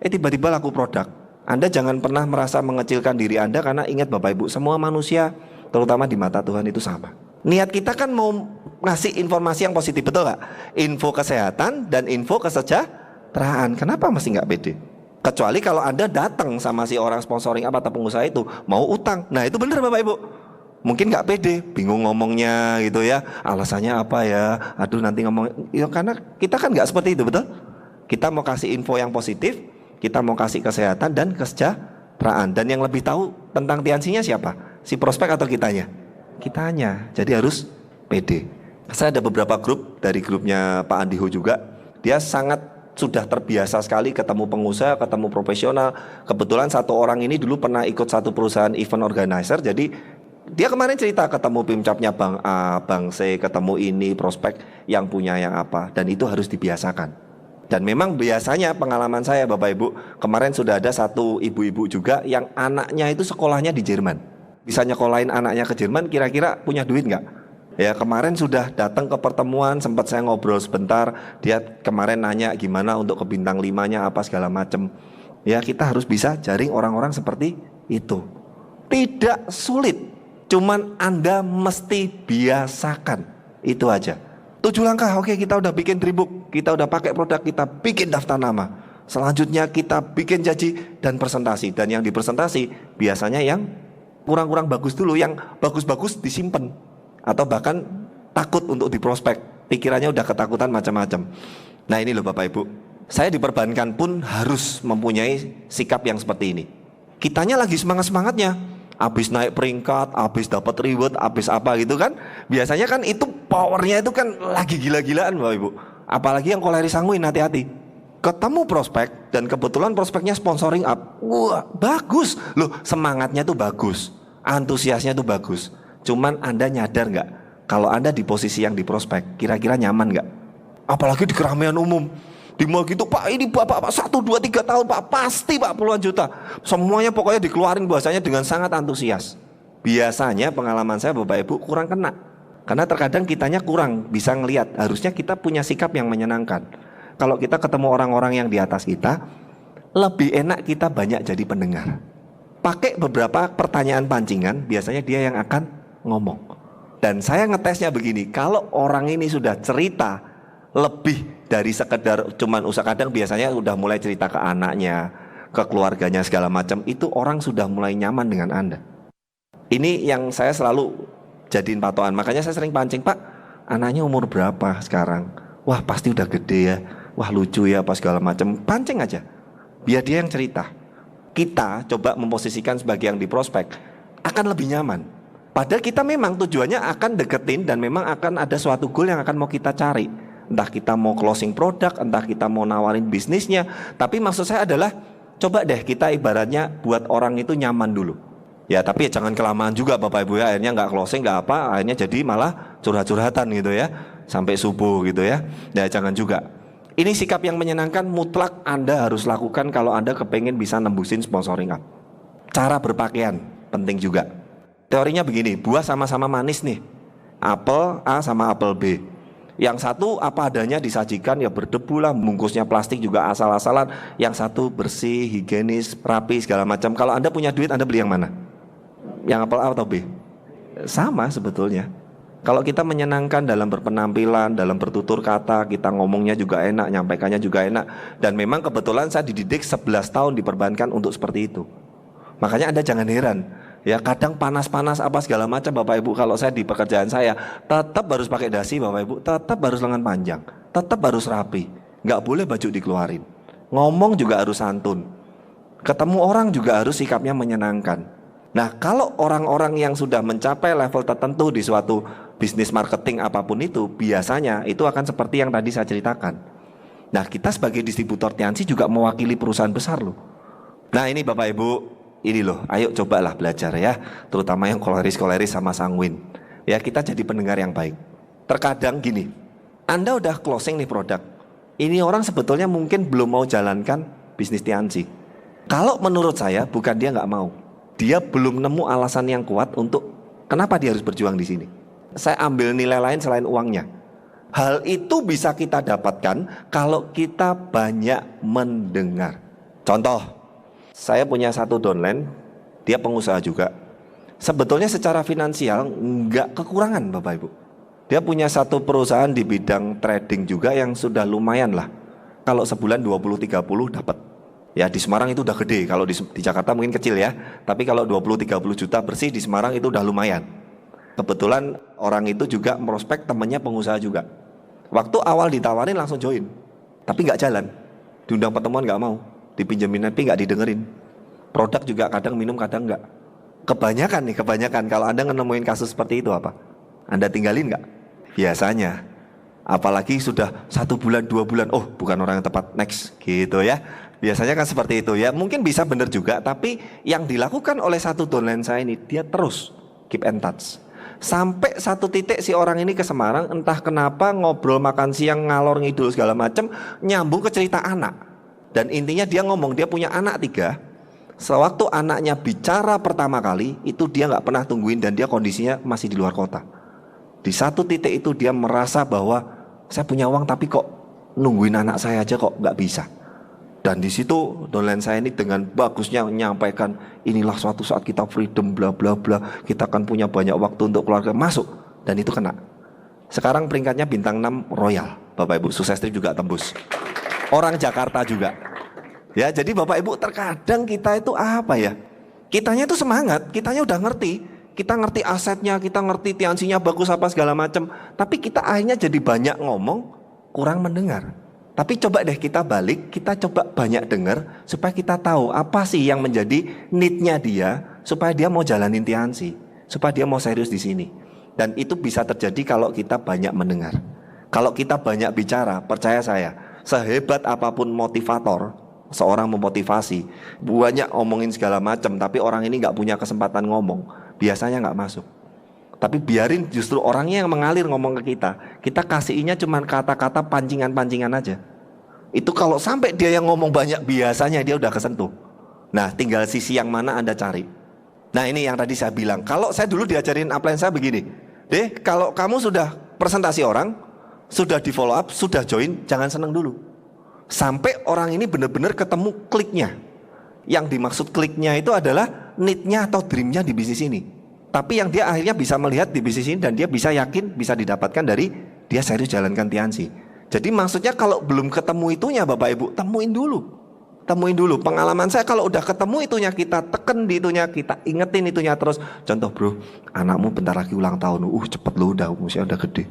tiba-tiba laku produk. Anda jangan pernah merasa mengecilkan diri Anda, karena ingat Bapak Ibu, semua manusia terutama di mata Tuhan itu sama. Niat kita kan mau ngasih informasi yang positif, betul gak? Info kesehatan dan info kesejahteraan. Kenapa masih gak pede? Kecuali kalau Anda datang sama si orang sponsoring apa atau pengusaha itu mau utang. Nah itu benar Bapak Ibu, mungkin gak pede, bingung ngomongnya gitu ya. Alasannya apa ya? Aduh nanti ngomong ya, karena kita kan gak seperti itu, betul? Kita mau kasih info yang positif, kita mau kasih kesehatan dan kesejahteraan. Dan yang lebih tahu tentang tiansinya siapa? Si prospek atau kitanya? Kitanya. Jadi harus pede. Saya ada beberapa grup, dari grupnya Pak Andiho juga. Dia sangat sudah terbiasa sekali ketemu pengusaha, ketemu profesional. Kebetulan satu orang ini dulu pernah ikut satu perusahaan event organizer. Jadi dia kemarin cerita ketemu pimcapnya Bang A, Bang C, ketemu ini prospek yang punya yang apa. Dan itu harus dibiasakan. Dan memang biasanya pengalaman saya Bapak Ibu, kemarin sudah ada satu ibu-ibu juga yang anaknya itu sekolahnya di Jerman. Bisa nyekolahin anaknya ke Jerman, kira-kira punya duit nggak? Ya kemarin sudah datang ke pertemuan, sempat saya ngobrol sebentar. Dia kemarin nanya gimana untuk ke bintang 5-nya apa segala macam. Ya kita harus bisa jaring orang-orang seperti itu. Tidak sulit, cuman Anda mesti biasakan. Itu aja. 7 langkah, oke kita udah bikin Dreambook, kita udah pakai produk, kita bikin daftar nama. Selanjutnya kita bikin janji dan presentasi. Dan yang dipresentasi biasanya yang kurang-kurang bagus dulu, yang bagus-bagus disimpan. Atau bahkan takut untuk diprospek, pikirannya udah ketakutan macam-macam. Nah ini loh Bapak Ibu, saya di perbankan pun harus mempunyai sikap yang seperti ini. Kitanya lagi semangat-semangatnya, habis naik peringkat, habis dapat reward, habis apa gitu kan. Biasanya kan itu powernya itu kan lagi gila-gilaan Bapak Ibu. Apalagi yang koleris sanguin, hati-hati. Ketemu prospek dan kebetulan prospeknya sponsoring up. Wah bagus, loh semangatnya tuh bagus, antusiasnya tuh bagus. Cuman Anda nyadar nggak kalau Anda di posisi yang di prospek, kira-kira nyaman nggak? Apalagi di keramaian umum. Di mall gitu, Pak ini Bapak 1, 2, 3 tahun Pak, pasti Pak puluhan juta. Semuanya pokoknya dikeluarin bahasanya dengan sangat antusias. Biasanya pengalaman saya Bapak Ibu kurang kena. Karena terkadang kitanya kurang bisa ngelihat. Harusnya kita punya sikap yang menyenangkan. Kalau kita ketemu orang-orang yang di atas kita, lebih enak kita banyak jadi pendengar. Pakai beberapa pertanyaan pancingan, biasanya dia yang akan ngomong. Dan saya ngetesnya begini, kalau orang ini sudah cerita lebih dari sekedar cuman usaha, kadang biasanya udah mulai cerita ke anaknya, ke keluarganya segala macam, itu orang sudah mulai nyaman dengan Anda. Ini yang saya selalu jadiin patokan. Makanya saya sering pancing, Pak, anaknya umur berapa sekarang? Wah pasti udah gede ya, wah lucu ya apa segala macam. Pancing aja, biar dia yang cerita. Kita coba memposisikan sebagai yang di prospek, akan lebih nyaman. Padahal kita memang tujuannya akan deketin dan memang akan ada suatu goal yang akan mau kita cari. Entah kita mau closing produk, entah kita mau nawarin bisnisnya. Tapi maksud saya adalah coba deh kita ibaratnya buat orang itu nyaman dulu. Ya tapi jangan kelamaan juga Bapak Ibu ya. Akhirnya nggak closing nggak apa, akhirnya jadi malah curhat-curhatan gitu ya, sampai subuh gitu ya. Ya jangan juga. Ini sikap yang menyenangkan mutlak Anda harus lakukan kalau Anda kepengen bisa nembusin sponsoring up. Cara berpakaian penting juga. Teorinya begini, buah sama-sama manis nih, apel A sama apel B. Yang satu apa adanya disajikan ya berdebu lah, bungkusnya plastik juga asal-asalan. Yang satu bersih, higienis, rapi segala macam. Kalau Anda punya duit Anda beli yang mana? Yang apel A atau B? Sama sebetulnya. Kalau kita menyenangkan dalam berpenampilan, dalam bertutur kata, kita ngomongnya juga enak, nyampaikannya juga enak. Dan memang kebetulan saya dididik 11 tahun di perbankan untuk seperti itu. Makanya Anda jangan heran. Ya kadang panas-panas apa segala macam Bapak Ibu, kalau saya di pekerjaan saya tetap harus pakai dasi Bapak Ibu, tetap harus lengan panjang, tetap harus rapi, nggak boleh baju dikeluarin, ngomong juga harus santun, ketemu orang juga harus sikapnya menyenangkan. Nah kalau orang-orang yang sudah mencapai level tertentu di suatu bisnis marketing apapun itu, biasanya itu akan seperti yang tadi saya ceritakan. Nah kita sebagai distributor Tiansi juga mewakili perusahaan besar loh. Nah ini Bapak Ibu, ini loh, ayo cobalah belajar ya, terutama yang koleris-koleris sama sanguin. Ya kita jadi pendengar yang baik. Terkadang gini, Anda udah closing nih produk, ini orang sebetulnya mungkin belum mau jalankan bisnis Tiansi. Kalau menurut saya bukan dia nggak mau, dia belum nemu alasan yang kuat untuk kenapa dia harus berjuang di sini. Saya ambil nilai lain selain uangnya. Hal itu bisa kita dapatkan kalau kita banyak mendengar. Contoh, saya punya satu downline, dia pengusaha juga. Sebetulnya secara finansial nggak kekurangan Bapak Ibu. Dia punya satu perusahaan di bidang trading juga yang sudah lumayan lah. Kalau sebulan 20-30 dapat. Ya di Semarang itu udah gede, kalau di Jakarta mungkin kecil ya. Tapi kalau 20-30 juta bersih di Semarang itu udah lumayan. Kebetulan orang itu juga prospek temannya pengusaha juga. Waktu awal ditawarin langsung join, tapi nggak jalan. Diundang pertemuan nggak mau. Dipinjemin tapi nggak didengerin. Produk juga kadang minum kadang nggak. Kebanyakan kalau Anda nemuin kasus seperti itu apa? Anda tinggalin nggak? Biasanya. Apalagi sudah 1 bulan 2 bulan, oh bukan orang yang tepat, next gitu ya. Biasanya kan seperti itu ya. Mungkin bisa benar juga, tapi yang dilakukan oleh satu downline saya ini, dia terus keep in touch. Sampai satu titik si orang ini ke Semarang, entah kenapa ngobrol makan siang ngalor ngidul segala macam, nyambung ke cerita anak. Dan intinya dia ngomong dia punya anak 3. Sewaktu anaknya bicara pertama kali, itu dia nggak pernah tungguin dan dia kondisinya masih di luar kota. Di satu titik itu dia merasa bahwa saya punya uang tapi kok nungguin anak saya aja kok nggak bisa. Dan di situ downline saya ini dengan bagusnya menyampaikan inilah suatu saat kita freedom bla bla bla, kita akan punya banyak waktu untuk keluarga, masuk dan itu kena. Sekarang peringkatnya bintang 6 Royal, Bapak Ibu, sukses trip juga tembus. Orang Jakarta juga. Ya, jadi Bapak Ibu terkadang kita itu apa ya? Kitanya itu semangat, kitanya udah ngerti. kita ngerti asetnya, kita ngerti tiansinya bagus apa segala macam, tapi kita akhirnya jadi banyak ngomong, kurang mendengar. Tapi coba deh kita balik, kita coba banyak dengar supaya kita tahu apa sih yang menjadi need-nya dia, supaya dia mau jalanin tiansi, supaya dia mau serius di sini. Dan itu bisa terjadi kalau kita banyak mendengar. Kalau kita banyak bicara, percaya saya, sehebat apapun motivator, seorang memotivasi, banyak ngomongin segala macam, tapi orang ini nggak punya kesempatan ngomong, biasanya nggak masuk. Tapi biarin justru orangnya yang mengalir ngomong ke kita kasihinya cuma kata-kata pancingan-pancingan aja. Itu kalau sampai dia yang ngomong banyak, biasanya dia udah kesentuh. Nah, tinggal sisi yang mana Anda cari. Nah, ini yang tadi saya bilang, kalau saya dulu diajarin upline saya begini, deh, kalau kamu sudah presentasi orang, sudah di follow up, sudah join, jangan seneng dulu sampai orang ini benar-benar ketemu kliknya. Yang dimaksud kliknya itu adalah need-nya atau dream-nya di bisnis ini. Tapi yang dia akhirnya bisa melihat di bisnis ini dan dia bisa yakin bisa didapatkan dari dia serius jalankan tiansi. Jadi maksudnya kalau belum ketemu itunya Bapak Ibu, temuin dulu. Temuin dulu. Pengalaman saya kalau udah ketemu itunya, kita teken di itunya, kita ingetin itunya terus. Contoh bro, anakmu bentar lagi ulang tahun, cepet lu usia udah gede.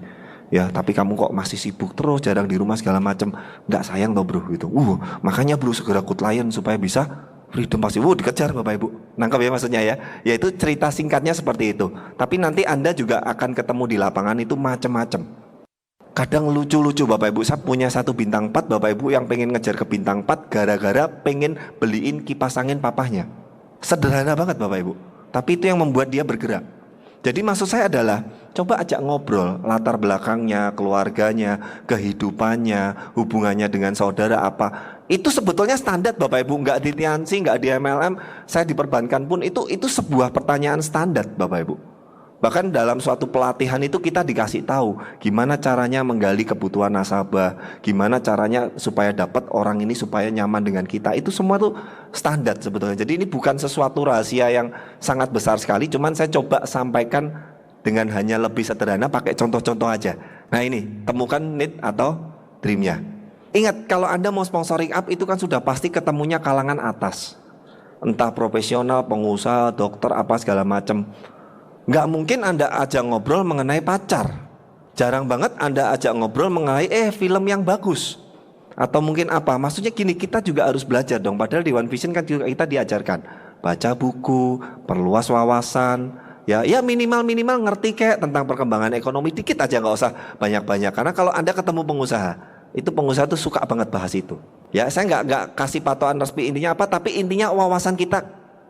Ya, tapi kamu kok masih sibuk terus, jarang di rumah segala macam, nggak sayang toh bro gitu. Makanya bro segera ikut klien supaya bisa freedom pasti. Dikejar Bapak Ibu. Nangkep ya maksudnya ya. Yaitu cerita singkatnya seperti itu. Tapi nanti Anda juga akan ketemu di lapangan itu macam-macam. Kadang lucu-lucu Bapak Ibu. Saya punya satu bintang 4 Bapak Ibu yang pengen ngejar ke bintang 4 gara-gara pengen beliin kipas angin papahnya. Sederhana banget Bapak Ibu. Tapi itu yang membuat dia bergerak. Jadi maksud saya adalah coba ajak ngobrol latar belakangnya, keluarganya, kehidupannya, hubungannya dengan saudara apa. Itu sebetulnya standar Bapak Ibu, nggak di tiansi, nggak di MLM. Saya di perbankan pun itu sebuah pertanyaan standar Bapak Ibu. Bahkan dalam suatu pelatihan itu kita dikasih tahu gimana caranya menggali kebutuhan nasabah, gimana caranya supaya dapat orang ini supaya nyaman dengan kita. Itu semua tuh standar sebetulnya. Jadi ini bukan sesuatu rahasia yang sangat besar sekali, cuman saya coba sampaikan dengan hanya lebih sederhana pakai contoh-contoh aja. Nah ini, temukan need atau dreamnya. Ingat kalau Anda mau sponsoring up itu kan sudah pasti ketemunya kalangan atas. Entah profesional, pengusaha, dokter, apa segala macam. Nggak mungkin Anda ajak ngobrol mengenai pacar. Jarang banget Anda ajak ngobrol mengenai film yang bagus. Atau mungkin apa, maksudnya gini, kita juga harus belajar dong. Padahal di One Vision kan juga kita diajarkan baca buku, perluas wawasan. Ya minimal ngerti kayak tentang perkembangan ekonomi dikit aja, nggak usah banyak-banyak. Karena kalau Anda ketemu pengusaha, itu pengusaha tuh suka banget bahas itu. Ya saya nggak kasih patokan resmi intinya apa, tapi intinya wawasan kita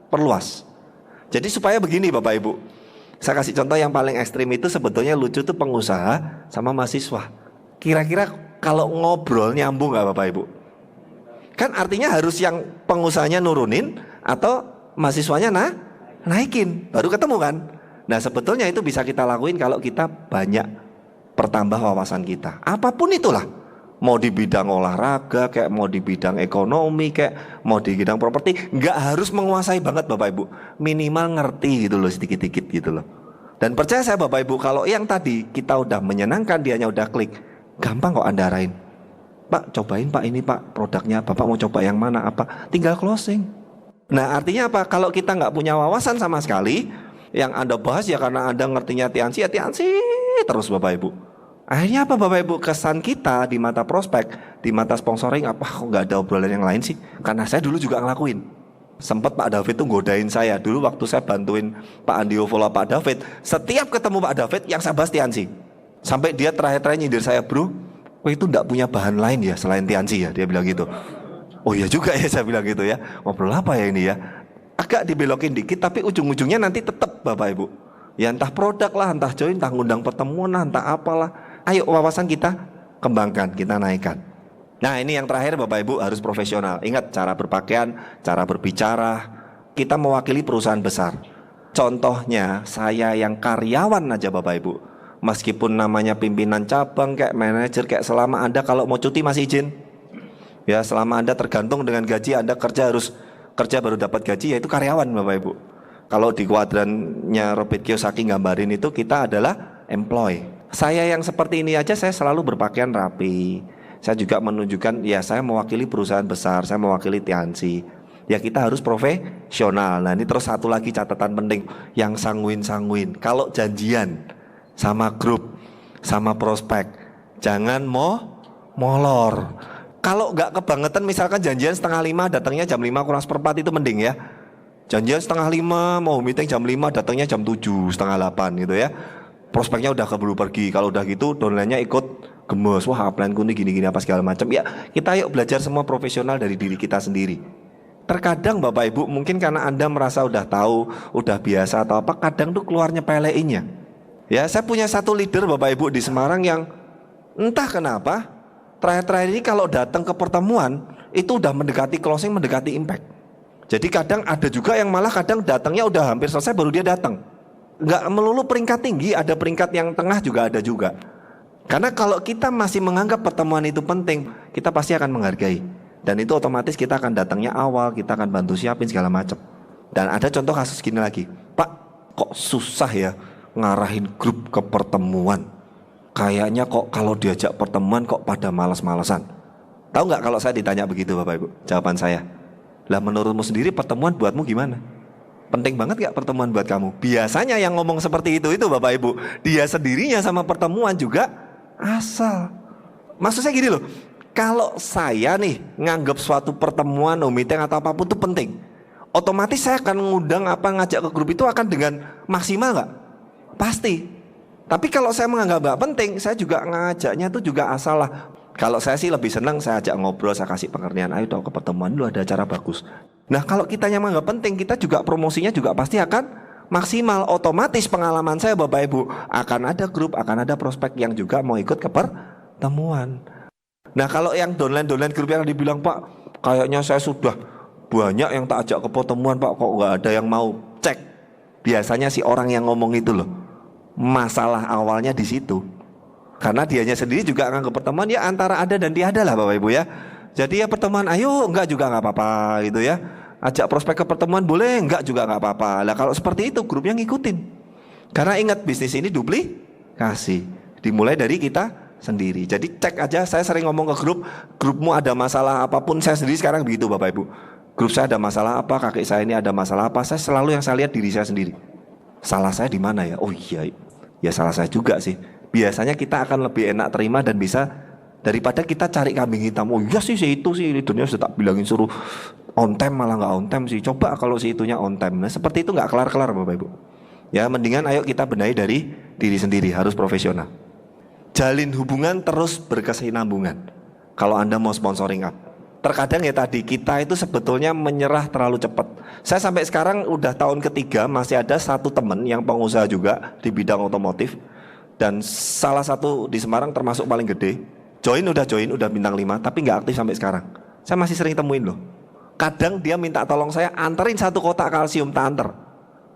perluas. Jadi supaya begini Bapak Ibu, saya kasih contoh yang paling ekstrim itu sebetulnya lucu tuh pengusaha sama mahasiswa. Kira-kira kalau ngobrol nyambung nggak Bapak Ibu? Kan artinya harus yang pengusahanya nurunin atau mahasiswanya naikin, baru ketemu kan? Nah sebetulnya itu bisa kita lakuin kalau kita banyak pertambah wawasan kita. Apapun itulah. Mau di bidang olahraga, kayak mau di bidang ekonomi, kayak mau di bidang properti, nggak harus menguasai banget Bapak Ibu. Minimal ngerti gitu loh, sedikit-sedikit gitu loh. Dan percaya saya Bapak Ibu, kalau yang tadi kita udah menyenangkan, dianya udah klik, gampang kok Anda arahin. Pak cobain Pak ini Pak produknya, Bapak mau coba yang mana apa, tinggal closing. Nah artinya apa? Kalau kita nggak punya wawasan sama sekali, yang Anda bahas ya karena Anda ngertinya tiansi, ya tiansi terus Bapak Ibu. Akhirnya apa Bapak Ibu, kesan kita di mata prospek, di mata sponsoring, apa kok nggak ada obrolan yang lain sih? Karena saya dulu juga ngelakuin. Sempat Pak David tuh godain saya. Dulu waktu saya bantuin Pak Andio follow Pak David, setiap ketemu Pak David yang saya bahas tiansi. Sampai dia terakhir-terakhir nyindir saya, bro, kowe itu nggak punya bahan lain ya selain tiansi ya, dia bilang gitu. Oh iya juga ya, saya bilang gitu ya. Ngobrol apa ya ini ya? Agak dibelokin dikit tapi ujung-ujungnya nanti tetap Bapak Ibu. Ya entah produk lah, entah join, entah ngundang pertemuan lah, entah apalah. Ayo wawasan kita kembangkan, kita naikkan. Nah ini yang terakhir Bapak Ibu, harus profesional. Ingat cara berpakaian, cara berbicara. Kita mewakili perusahaan besar. Contohnya saya yang karyawan aja Bapak Ibu, meskipun namanya pimpinan cabang, kayak manajer, kayak selama Anda kalau mau cuti masih izin. Ya selama Anda tergantung dengan gaji, Anda harus kerja baru dapat gaji, yaitu karyawan Bapak Ibu. Kalau di kuadrannya Robert Kiyosaki gambarin itu kita adalah employee. Saya yang seperti ini aja saya selalu berpakaian rapi. Saya juga menunjukkan ya saya mewakili perusahaan besar, saya mewakili tiansi. Ya kita harus profesional. Nah ini terus satu lagi catatan penting, yang sanguin-sanguin. Kalau janjian sama grup, sama prospek, jangan molor. Kalau nggak kebangetan, misalkan janjian setengah 5, datangnya jam 5 kurang seperempat, itu mending ya. Janjian setengah 5, mau meeting jam 5, datangnya jam 7, setengah 8 gitu ya. Prospeknya udah keburu pergi. Kalau udah gitu downline-nya ikut gemes. Wah upline-ku ini gini-gini apa segala macam. Ya kita yuk belajar semua profesional dari diri kita sendiri. Terkadang Bapak Ibu mungkin karena Anda merasa udah tahu, udah biasa atau apa, kadang tuh keluarnya peleinnya. Ya saya punya satu leader Bapak Ibu di Semarang yang entah kenapa terakhir-terakhir ini kalau datang ke pertemuan itu udah mendekati closing, mendekati impact. Jadi kadang ada juga yang malah kadang datangnya udah hampir selesai baru dia datang. Nggak melulu peringkat tinggi, ada peringkat yang tengah juga ada juga. Karena kalau kita masih menganggap pertemuan itu penting, kita pasti akan menghargai. Dan itu otomatis kita akan datangnya awal, kita akan bantu siapin segala macam. Dan ada contoh kasus gini lagi, Pak kok susah ya ngarahin grup ke pertemuan. Kayaknya kok kalau diajak pertemuan kok pada malas-malasan. Tahu nggak kalau saya ditanya begitu Bapak Ibu? Jawaban saya, lah menurutmu sendiri pertemuan buatmu gimana? Penting banget gak pertemuan buat kamu? Biasanya yang ngomong seperti itu Bapak Ibu, dia sendirinya sama pertemuan juga asal. Maksud saya gini loh, kalau saya nih nganggap suatu pertemuan, meeting atau apapun itu penting, otomatis saya akan ngundang ngajak ke grup itu akan dengan maksimal gak? Pasti. Tapi kalau saya menganggap gak penting, saya juga ngajaknya itu juga asal lah. Kalau saya sih lebih senang saya ajak ngobrol, saya kasih pengertian, ayo dong ke pertemuan dulu ada acara bagus. Nah kalau kita yang menganggap penting, kita juga promosinya juga pasti akan maksimal. Otomatis pengalaman saya Bapak Ibu, akan ada grup, akan ada prospek yang juga mau ikut ke pertemuan. Nah kalau yang downline grup yang dibilang Pak, kayaknya saya sudah banyak yang tak ajak ke pertemuan Pak, kok nggak ada yang mau cek. Biasanya si orang yang ngomong itu loh, masalah awalnya di situ. Karena dianya sendiri juga akan ke pertemuan ya antara ada dan tiada lah Bapak Ibu ya. Jadi ya pertemuan ayo enggak juga nggak apa-apa gitu ya. Ajak prospek ke pertemuan boleh, enggak juga nggak apa-apa. Lah kalau seperti itu grupnya ngikutin. Karena ingat bisnis ini duplikasi. Dimulai dari kita sendiri. Jadi cek aja, saya sering ngomong ke grupmu ada masalah apapun, saya sendiri sekarang begitu Bapak Ibu. Grup saya ada masalah apa, kakek saya ini ada masalah apa, saya selalu yang saya lihat diri saya sendiri. Salah saya di mana ya? Oh iya, ya salah saya juga sih. Biasanya kita akan lebih enak terima dan bisa daripada kita cari kambing hitam. Oh iya sih si itu sih leadernya sudah tak bilangin suruh on time malah nggak on time sih. Coba kalau si itunya on time. Nah seperti itu nggak kelar-kelar Bapak Ibu. Ya mendingan ayo kita benahi dari diri sendiri, harus profesional. Jalin hubungan terus berkesinambungan. Kalau Anda mau sponsoring up, terkadang ya tadi kita itu sebetulnya menyerah terlalu cepat. Saya sampai sekarang udah tahun ketiga masih ada satu teman yang pengusaha juga di bidang otomotif. Dan salah satu di Semarang termasuk paling gede. Join udah bintang 5 tapi nggak aktif sampai sekarang. Saya masih sering temuin loh. Kadang dia minta tolong saya anterin 1 kotak kalsium, tak anter.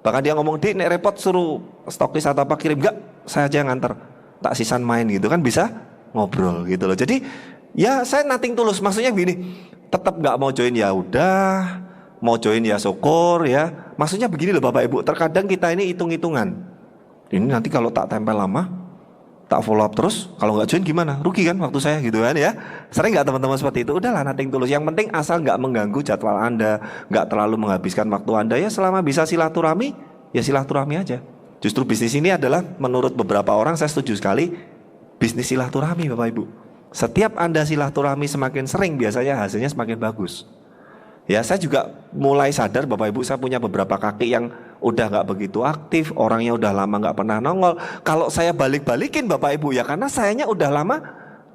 Bahkan dia ngomong, "Dik, nek repot suruh stokis atau apa kirim." Enggak, saya aja yang nganter. Tak sisan main gitu kan, bisa ngobrol gitu loh. Jadi ya saya nothing tulus, maksudnya begini, tetap nggak mau join ya udah, mau join ya syukur ya. Maksudnya begini loh Bapak Ibu, terkadang kita ini hitung-hitungan. Ini nanti kalau tak tempel lama, tak follow up terus, kalau nggak join gimana? Rugi kan waktu saya gitu kan ya. Sering nggak teman-teman seperti itu? Udahlah nothing tulus. Yang penting asal nggak mengganggu jadwal Anda, nggak terlalu menghabiskan waktu Anda ya. Selama bisa silaturahmi, ya silaturahmi aja. Justru bisnis ini adalah menurut beberapa orang, saya setuju sekali, bisnis silaturahmi Bapak Ibu. Setiap Anda silaturahmi semakin sering, biasanya hasilnya semakin bagus. Ya saya juga mulai sadar Bapak Ibu, saya punya beberapa kakek yang udah nggak begitu aktif, orangnya udah lama nggak pernah nongol. Kalau saya balik-balikin Bapak Ibu ya karena sayanya udah lama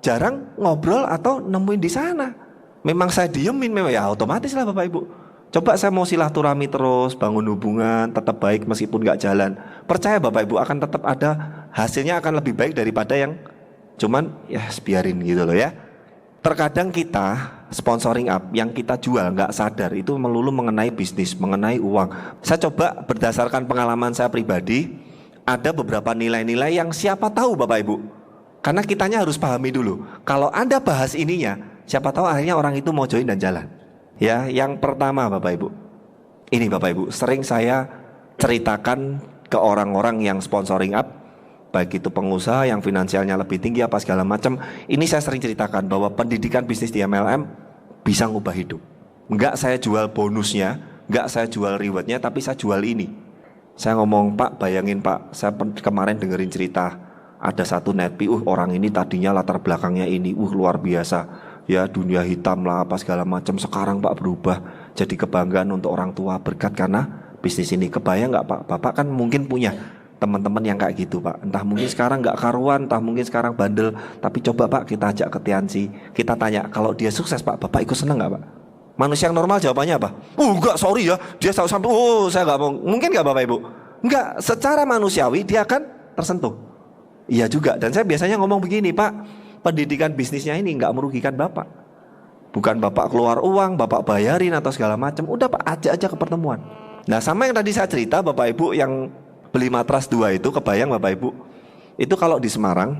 jarang ngobrol atau nemuin di sana. Memang saya diemin, memang ya otomatis lah Bapak Ibu. Coba saya mau silaturahmi terus, bangun hubungan, tetap baik meskipun nggak jalan. Percaya Bapak Ibu akan tetap ada, hasilnya akan lebih baik daripada yang cuman ya biarin gitu loh ya. Terkadang kita sponsoring up yang kita jual nggak sadar itu melulu mengenai bisnis, mengenai uang. Saya coba berdasarkan pengalaman saya pribadi, ada beberapa nilai-nilai yang siapa tahu Bapak Ibu. Karena kitanya harus pahami dulu. Kalau Anda bahas ininya, siapa tahu akhirnya orang itu mau join dan jalan. Ya, yang pertama Bapak Ibu, ini Bapak Ibu sering saya ceritakan ke orang-orang yang sponsoring up, baik itu pengusaha yang finansialnya lebih tinggi apa segala macam. Ini saya sering ceritakan bahwa pendidikan bisnis di MLM bisa ngubah hidup. Enggak saya jual bonusnya, enggak saya jual rewardnya, tapi saya jual ini. Saya ngomong, Pak, bayangin Pak, saya kemarin dengerin cerita, ada satu nepi, orang ini tadinya latar belakangnya ini, luar biasa, ya dunia hitam lah apa segala macam. Sekarang Pak berubah jadi kebanggaan untuk orang tua berkat karena bisnis ini. Kebayang nggak Pak? Bapak kan mungkin punya teman-teman yang kayak gitu Pak. Entah mungkin sekarang nggak karuan, entah mungkin sekarang bandel. Tapi coba Pak kita ajak ke Tiansi, kita tanya kalau dia sukses Pak, Bapak ikut seneng nggak Pak? Manusia yang normal jawabannya apa? Enggak, sorry ya, dia sampai, saya nggak mau. Mungkin nggak Bapak Ibu? Enggak, secara manusiawi dia akan tersentuh. Iya juga, dan saya biasanya ngomong begini Pak, pendidikan bisnisnya ini nggak merugikan Bapak. Bukan Bapak keluar uang, Bapak bayarin atau segala macam. Udah Pak, ajak aja ke pertemuan. Nah sama yang tadi saya cerita Bapak Ibu yang beli matras 2 itu, kebayang Bapak Ibu, itu kalau di Semarang,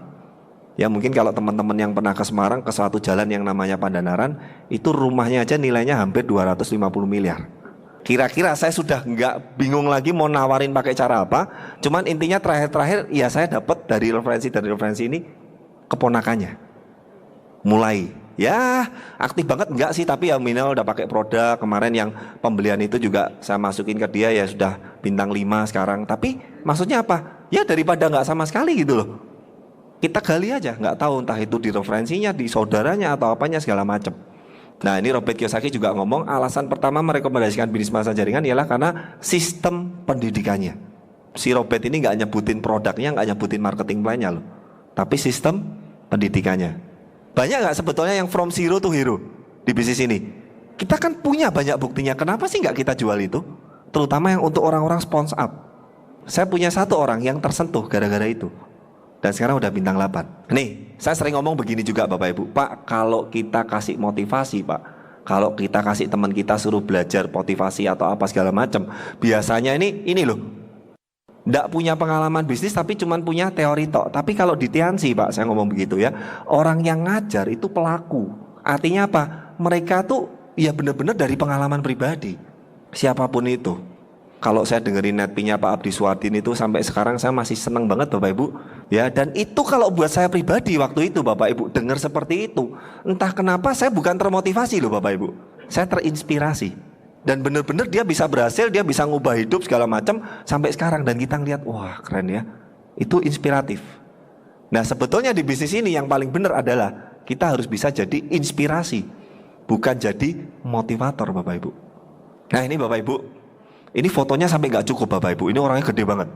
ya mungkin kalau teman-teman yang pernah ke Semarang ke suatu jalan yang namanya Pandanaran, itu rumahnya aja nilainya hampir 250 miliar. Kira-kira saya sudah nggak bingung lagi mau nawarin pakai cara apa. Cuman intinya terakhir ya saya dapat dari referensi ini keponakannya mulai ya aktif banget enggak sih, tapi ya minimal udah pakai produk. Kemarin yang pembelian itu juga saya masukin ke dia, ya sudah bintang 5 sekarang. Tapi maksudnya apa? Ya daripada nggak sama sekali gitu loh. Kita gali aja, nggak tahu entah itu di referensinya, di saudaranya atau apanya segala macam. Nah ini Robert Kiyosaki juga ngomong alasan pertama merekomendasikan bisnis masa jaringan ialah karena sistem pendidikannya. Si Robert ini nggak nyebutin produknya, nggak nyebutin marketing plan-nya loh, tapi sistem pendidikannya. Banyak nggak sebetulnya yang from zero to hero di bisnis ini? Kita kan punya banyak buktinya. Kenapa sih nggak kita jual itu? Terutama yang untuk orang-orang sponsor up. Saya punya satu orang yang tersentuh gara-gara itu, dan sekarang udah bintang 8. Nih, saya sering ngomong begini juga Bapak Ibu. Pak, kalau kita kasih motivasi Pak, kalau kita kasih teman kita suruh belajar motivasi atau apa segala macam, biasanya ini loh, nggak punya pengalaman bisnis tapi cuman punya teori tok. Tapi kalau di Tiansi Pak, saya ngomong begitu ya, orang yang ngajar itu pelaku. Artinya apa? Mereka tuh ya benar-benar dari pengalaman pribadi. Siapapun itu. Kalau saya dengerin netpinya Pak Abdi Suardin itu sampai sekarang saya masih seneng banget Bapak Ibu. Ya, dan itu kalau buat saya pribadi waktu itu Bapak Ibu dengar seperti itu, entah kenapa saya bukan termotivasi loh Bapak Ibu. Saya terinspirasi. Dan benar-benar dia bisa berhasil, dia bisa ngubah hidup segala macam sampai sekarang, dan kita ngeliat wah keren ya. Itu inspiratif. Nah, sebetulnya di bisnis ini yang paling benar adalah kita harus bisa jadi inspirasi, bukan jadi motivator Bapak Ibu. Nah, ini Bapak Ibu, ini fotonya sampai nggak cukup Bapak Ibu. Ini orangnya gede banget.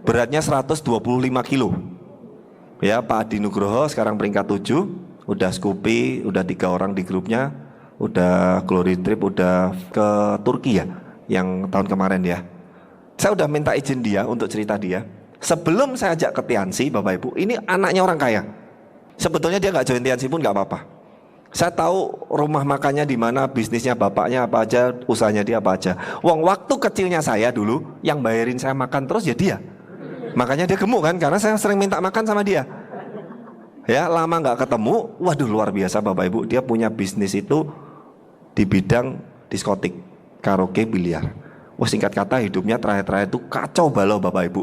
Beratnya 125 kilo. Ya, Pak Adi Nugroho sekarang peringkat 7. Udah Scoopy, udah 3 orang di grupnya. Udah Glory Trip, udah ke Turki ya, yang tahun kemarin ya. Saya udah minta izin dia untuk cerita dia. Sebelum saya ajak ke Tiansi Bapak Ibu, ini anaknya orang kaya. Sebetulnya dia nggak join Tiansi pun nggak apa-apa. Saya tahu rumah makannya di mana, bisnisnya bapaknya apa aja, usahanya dia apa aja. Waktu kecilnya saya dulu yang bayarin saya makan terus ya dia. Makanya dia gemuk kan, karena saya sering minta makan sama dia. Ya, lama nggak ketemu, waduh luar biasa Bapak Ibu. Dia punya bisnis itu di bidang diskotik, karaoke, biliar. Wah, singkat kata hidupnya terakhir-terakhir itu kacau balau Bapak Ibu.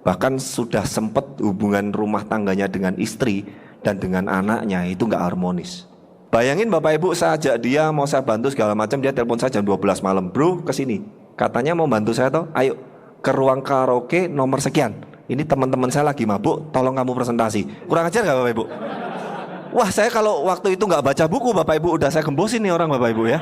Bahkan sudah sempat hubungan rumah tangganya dengan istri dan dengan anaknya itu nggak harmonis. Bayangin Bapak Ibu, saya ajak dia mau saya bantu segala macam, dia telepon saya jam 12 malam, bro kesini, katanya mau bantu saya toh, ayo ke ruang karaoke nomor sekian, ini teman-teman saya lagi mabuk, tolong kamu presentasi. Kurang ajar gak Bapak Ibu? Wah, saya kalau waktu itu nggak baca buku Bapak Ibu, udah saya gembosin nih orang Bapak Ibu ya.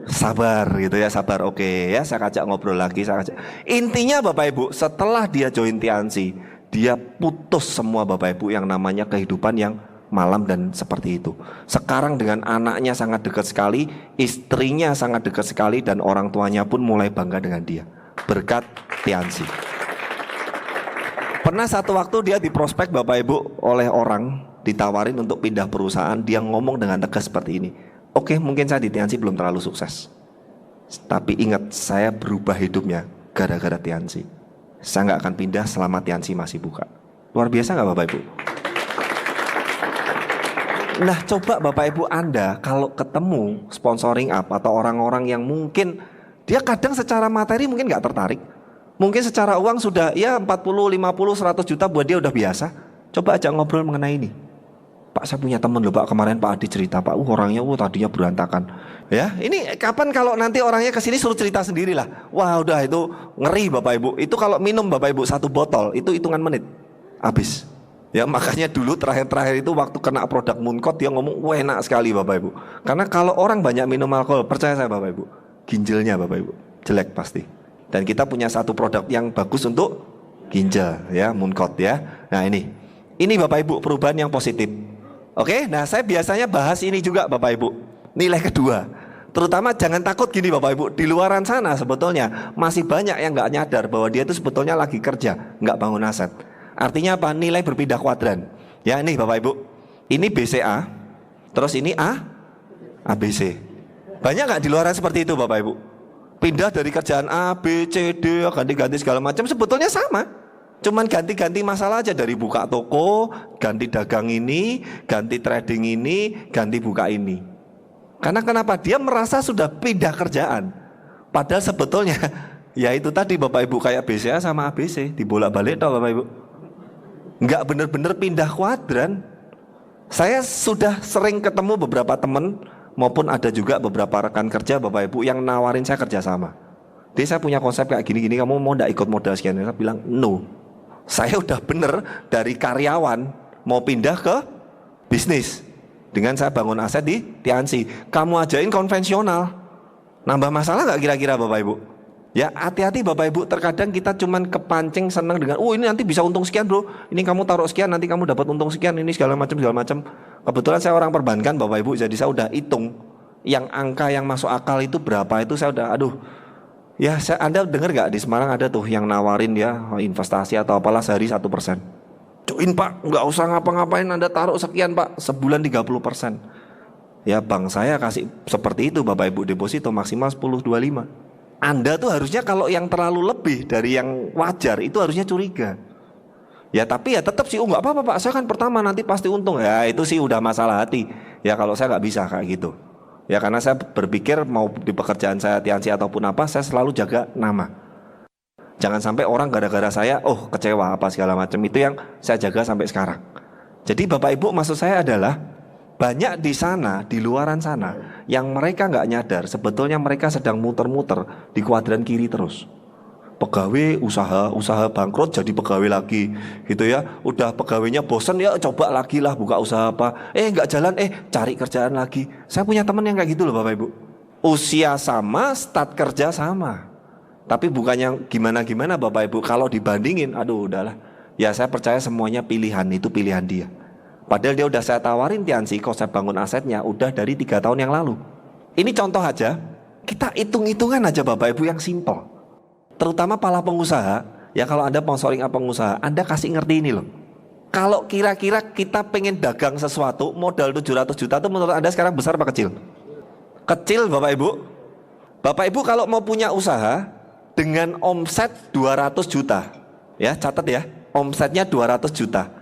Sabar gitu ya, sabar, oke ya, saya ajak ngobrol lagi, saya ajak. Intinya Bapak Ibu, setelah dia join Tiansi, dia putus semua Bapak Ibu yang namanya kehidupan yang malam dan seperti itu. Sekarang dengan anaknya sangat dekat sekali, istrinya sangat dekat sekali, dan orang tuanya pun mulai bangga dengan dia berkat Tiansi. Pernah satu waktu dia di prospek Bapak Ibu oleh orang, ditawarin untuk pindah perusahaan, dia ngomong dengan tegas seperti ini, oke, mungkin saya di Tiansi belum terlalu sukses, tapi ingat saya berubah hidupnya gara-gara Tiansi. Saya nggak akan pindah selama Tiansi masih buka. Luar biasa nggak Bapak Ibu? Nah, coba Bapak Ibu Anda kalau ketemu sponsoring up atau orang-orang yang mungkin dia kadang secara materi mungkin nggak tertarik, mungkin secara uang sudah ya 40, 50, 100 juta buat dia udah biasa. Coba aja ngobrol mengenai ini. Pak saya punya teman loh Pak, kemarin Pak Adi cerita Pak, orangnya tadinya berantakan. Ya, ini kapan kalau nanti orangnya kesini suruh cerita sendirilah. Wah udah itu ngeri Bapak Ibu. Itu kalau minum Bapak Ibu 1 botol itu hitungan menit habis. Ya makanya dulu terakhir itu waktu kena produk Mooncott dia ngomong wah enak sekali Bapak Ibu. Karena kalau orang banyak minum alkohol, percaya saya Bapak Ibu, ginjalnya Bapak Ibu jelek pasti. Dan kita punya satu produk yang bagus untuk ginjal ya, Mooncott ya. Nah ini Bapak Ibu perubahan yang positif. Oke, nah saya biasanya bahas ini juga Bapak Ibu. Nilai kedua, terutama jangan takut gini Bapak Ibu, di luaran sana sebetulnya masih banyak yang nggak nyadar bahwa dia itu sebetulnya lagi kerja, nggak bangun aset. Artinya apa? Nilai berpindah kuadran. Ya ini Bapak Ibu, ini BCA, terus ini ABC. Banyak nggak di luaran seperti itu Bapak Ibu? Pindah dari kerjaan A, B, C, D, ganti-ganti segala macam, sebetulnya sama. Cuman ganti-ganti masalah aja, dari buka toko, ganti dagang ini, ganti trading ini, ganti buka ini. Karena kenapa? Dia merasa sudah pindah kerjaan. Padahal sebetulnya ya itu tadi Bapak Ibu kayak BCA sama ABC dibolak-balik toh Bapak Ibu. Enggak benar-benar pindah kuadran. Saya sudah sering ketemu beberapa teman maupun ada juga beberapa rekan kerja Bapak Ibu yang nawarin saya kerja sama. Jadi saya punya konsep kayak gini-gini, kamu mau enggak ikut modal sekian? Saya bilang no. Saya udah bener dari karyawan mau pindah ke bisnis. Dengan saya bangun aset di Tiansi. Kamu ajain konvensional, nambah masalah nggak kira-kira Bapak Ibu? Ya hati-hati Bapak Ibu, terkadang kita cuman kepancing senang dengan ini nanti bisa untung sekian bro, ini kamu taruh sekian nanti kamu dapat untung sekian, ini segala macam. Kebetulan saya orang perbankan Bapak Ibu, jadi saya udah hitung yang angka yang masuk akal itu berapa, itu saya udah ya Anda dengar nggak di Semarang ada tuh yang nawarin ya investasi atau apalah sehari 1%. Join Pak, nggak usah ngapa-ngapain, Anda taruh sekian Pak, sebulan 30%. Ya bank saya kasih seperti itu Bapak Ibu, deposito maksimal 10,25. Anda tuh harusnya kalau yang terlalu lebih dari yang wajar itu harusnya curiga. Ya tapi ya tetap sih, nggak apa-apa Pak, saya kan pertama nanti pasti untung. Ya itu sih udah masalah hati. Ya kalau saya nggak bisa kayak gitu. Ya karena saya berpikir mau di pekerjaan saya Tiansi ataupun apa, saya selalu jaga nama. Jangan sampai orang gara-gara saya kecewa apa segala macam, itu yang saya jaga sampai sekarang. Jadi Bapak Ibu maksud saya adalah banyak di sana, di luaran sana yang mereka nggak nyadar sebetulnya mereka sedang muter-muter di kuadran kiri terus. Pegawai usaha bangkrut jadi pegawai lagi gitu ya. Udah pegawainya bosen ya coba lagi lah buka usaha apa. Nggak jalan cari kerjaan lagi. Saya punya teman yang kayak gitu loh Bapak Ibu. Usia sama, start kerja sama. Tapi bukannya gimana-gimana Bapak Ibu, kalau dibandingin udahlah. Ya saya percaya semuanya pilihan, itu pilihan dia. Padahal dia udah saya tawarin Tiansi konsep bangun asetnya udah dari 3 tahun yang lalu. Ini contoh aja, kita hitung-hitungan aja Bapak Ibu yang simple. Terutama para pengusaha, ya kalau Anda sponsoring pengusaha, Anda kasih ngerti ini loh. Kalau kira-kira kita pengen dagang sesuatu, modal 700 juta itu menurut Anda sekarang besar apa kecil? Kecil Bapak Ibu. Bapak Ibu kalau mau punya usaha dengan omset 200 juta, ya catat ya, omsetnya 200 juta.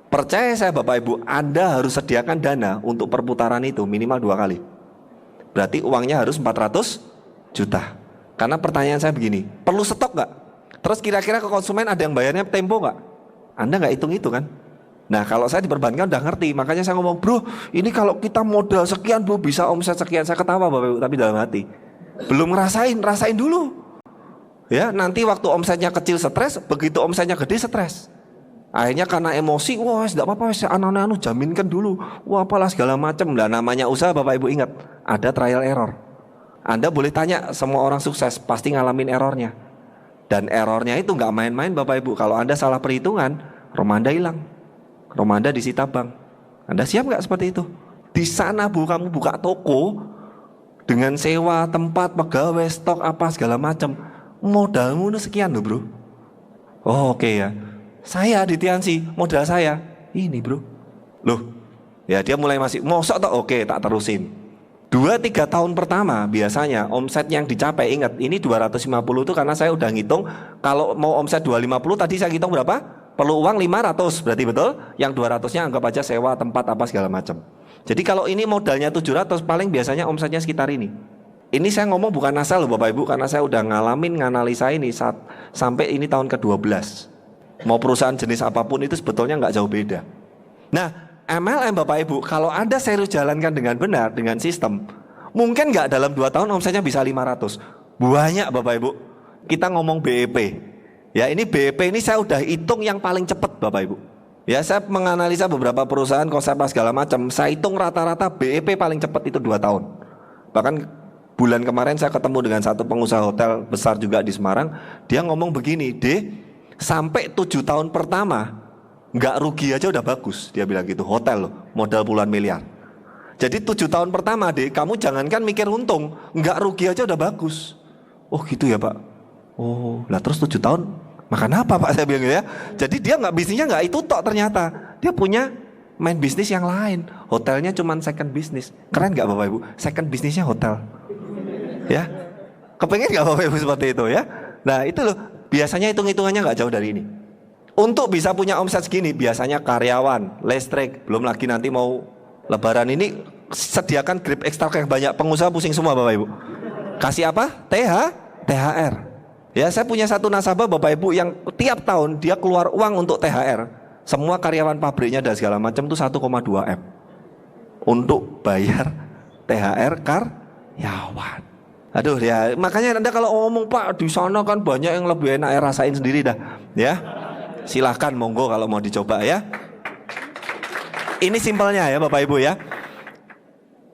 Percaya saya Bapak Ibu, Anda harus sediakan dana untuk perputaran itu minimal 2 kali. Berarti uangnya harus 400 juta. Karena pertanyaan saya begini, perlu stok nggak? Terus kira-kira ke konsumen ada yang bayarnya tempo nggak? Anda nggak hitung itu kan? Nah kalau saya di perbankan udah ngerti, makanya saya ngomong bro, ini kalau kita modal sekian bro bisa omset sekian. Saya ketawa Bapak Ibu, tapi dalam hati belum rasain dulu. Ya nanti waktu omsetnya kecil stres, begitu omsetnya gede stres. Akhirnya karena emosi, wah tidak apa-apa, anu jaminkan dulu, wah apalah segala macam. Lah namanya usaha Bapak Ibu ingat, ada trial error. Anda boleh tanya semua orang sukses pasti ngalamin errornya. Dan errornya itu nggak main-main Bapak Ibu. Kalau Anda salah perhitungan, rumah Anda hilang, rumah Anda disita bank. Anda siap nggak seperti itu? Di sana Bu, kamu buka toko dengan sewa tempat, pegawai, stok apa segala macam. Modalmu sekian loh bro. Oke ya. Saya di Tiansi, modal saya ini bro. Loh, ya dia mulai masih mosok toh, oke tak terusin. 2-3 tahun pertama biasanya omset yang dicapai, ingat ini 250 itu karena saya udah ngitung. Kalau mau omset 250 tadi saya hitung berapa? Perlu uang 500, berarti betul? Yang 200-nya anggap aja sewa tempat apa segala macam. Jadi kalau ini modalnya 700, paling biasanya omsetnya sekitar ini. Ini saya ngomong bukan asal loh Bapak Ibu, karena saya udah ngalamin nganalisa ini sampai ini tahun ke-12. Mau perusahaan jenis apapun itu sebetulnya nggak jauh beda. Nah MLM Bapak Ibu, kalau Anda serius jalankan dengan benar, dengan sistem, mungkin nggak dalam 2 tahun omsetnya bisa 500. Banyak Bapak Ibu. Kita ngomong BEP. Ya, ini BEP ini saya udah hitung yang paling cepat Bapak Ibu. Ya, saya menganalisa beberapa perusahaan, konsep segala macam. Saya hitung rata-rata BEP paling cepat itu 2 tahun. Bahkan bulan kemarin saya ketemu dengan satu pengusaha hotel besar juga di Semarang. Dia ngomong begini, sampai 7 tahun pertama nggak rugi aja udah bagus. Dia bilang gitu, hotel loh, modal puluhan miliar. Jadi 7 tahun pertama kamu jangankan mikir untung, nggak rugi aja udah bagus. Oh gitu ya Pak. Oh lah terus 7 tahun makan apa Pak, saya bilang gitu ya. Jadi dia nggak, bisnisnya nggak itu tok ternyata. Dia punya main bisnis yang lain. Hotelnya cuman second bisnis. Keren nggak Bapak Ibu? Second bisnisnya hotel. Ya, kepengen nggak Bapak Ibu seperti itu ya? Nah itu loh, biasanya hitung-hitungannya nggak jauh dari ini. Untuk bisa punya omset segini, biasanya karyawan, listrik, belum lagi nanti mau lebaran ini, sediakan grip ekstrak yang banyak. Pengusaha pusing semua Bapak Ibu. Kasih apa? THR. Ya, saya punya satu nasabah Bapak Ibu yang tiap tahun dia keluar uang untuk THR. Semua karyawan pabriknya dan segala macam itu 1,2 M untuk bayar THR karyawan. Aduh ya, makanya Anda kalau ngomong Pak di sana kan banyak yang lebih enak, rasain sendiri dah. Ya, silahkan monggo kalau mau dicoba ya. Ini simpelnya ya Bapak Ibu ya.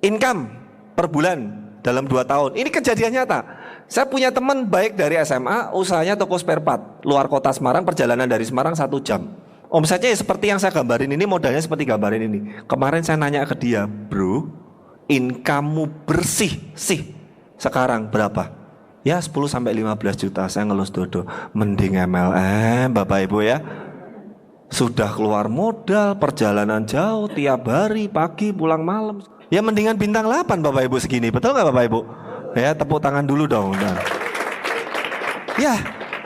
Income per bulan dalam 2 tahun. Ini kejadian nyata. Saya punya teman baik dari SMA, usahanya toko spare part, luar kota Semarang, perjalanan dari Semarang 1 jam. Omsetnya ya seperti yang saya gambarin ini, modalnya seperti gambarin ini. Kemarin saya nanya ke dia, bro, income-mu bersih sih sekarang berapa? Ya 10-15 juta. Saya ngelus dodo. Mending MLM Bapak Ibu ya. Sudah keluar modal, perjalanan jauh, tiap hari, pagi, pulang malam. Ya mendingan bintang 8 Bapak Ibu segini. Betul gak Bapak Ibu? Ya tepuk tangan dulu dong. Nah. Ya,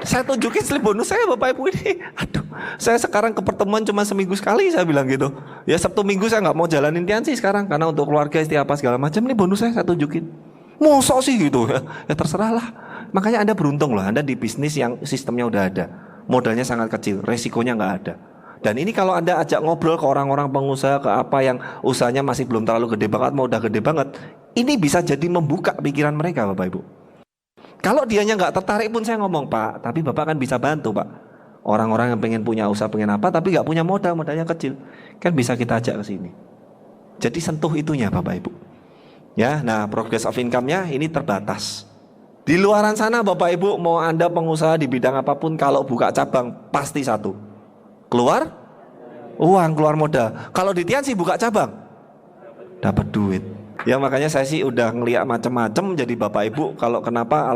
saya tunjukin slip bonus saya Bapak Ibu ini. Aduh, saya sekarang ke pertemuan cuma seminggu sekali, saya bilang gitu. Ya Sabtu Minggu saya gak mau jalanin tiansi sekarang, karena untuk keluarga istri apa segala macam. Ini bonus saya tunjukin. Mosok sih gitu ya. Ya terserah lah. Makanya Anda beruntung loh, Anda di bisnis yang sistemnya udah ada. Modalnya sangat kecil, resikonya gak ada. Dan ini kalau Anda ajak ngobrol ke orang-orang pengusaha, ke apa yang usahanya masih belum terlalu gede banget, mau udah gede banget, ini bisa jadi membuka pikiran mereka Bapak Ibu. Kalau dianya nggak tertarik pun saya ngomong, Pak, tapi Bapak kan bisa bantu Pak. Orang-orang yang pengen punya usaha, pengen apa, tapi nggak punya modal, modalnya kecil, kan bisa kita ajak ke sini. Jadi sentuh itunya Bapak Ibu. Ya, nah progress of income-nya ini terbatas. Di luaran sana Bapak Ibu, mau Anda pengusaha di bidang apapun, kalau buka cabang pasti satu, keluar uang, keluar modal. Kalau di Tiansi buka cabang dapat duit. Ya makanya saya sih udah ngeliat macam-macam. Jadi Bapak Ibu kalau kenapa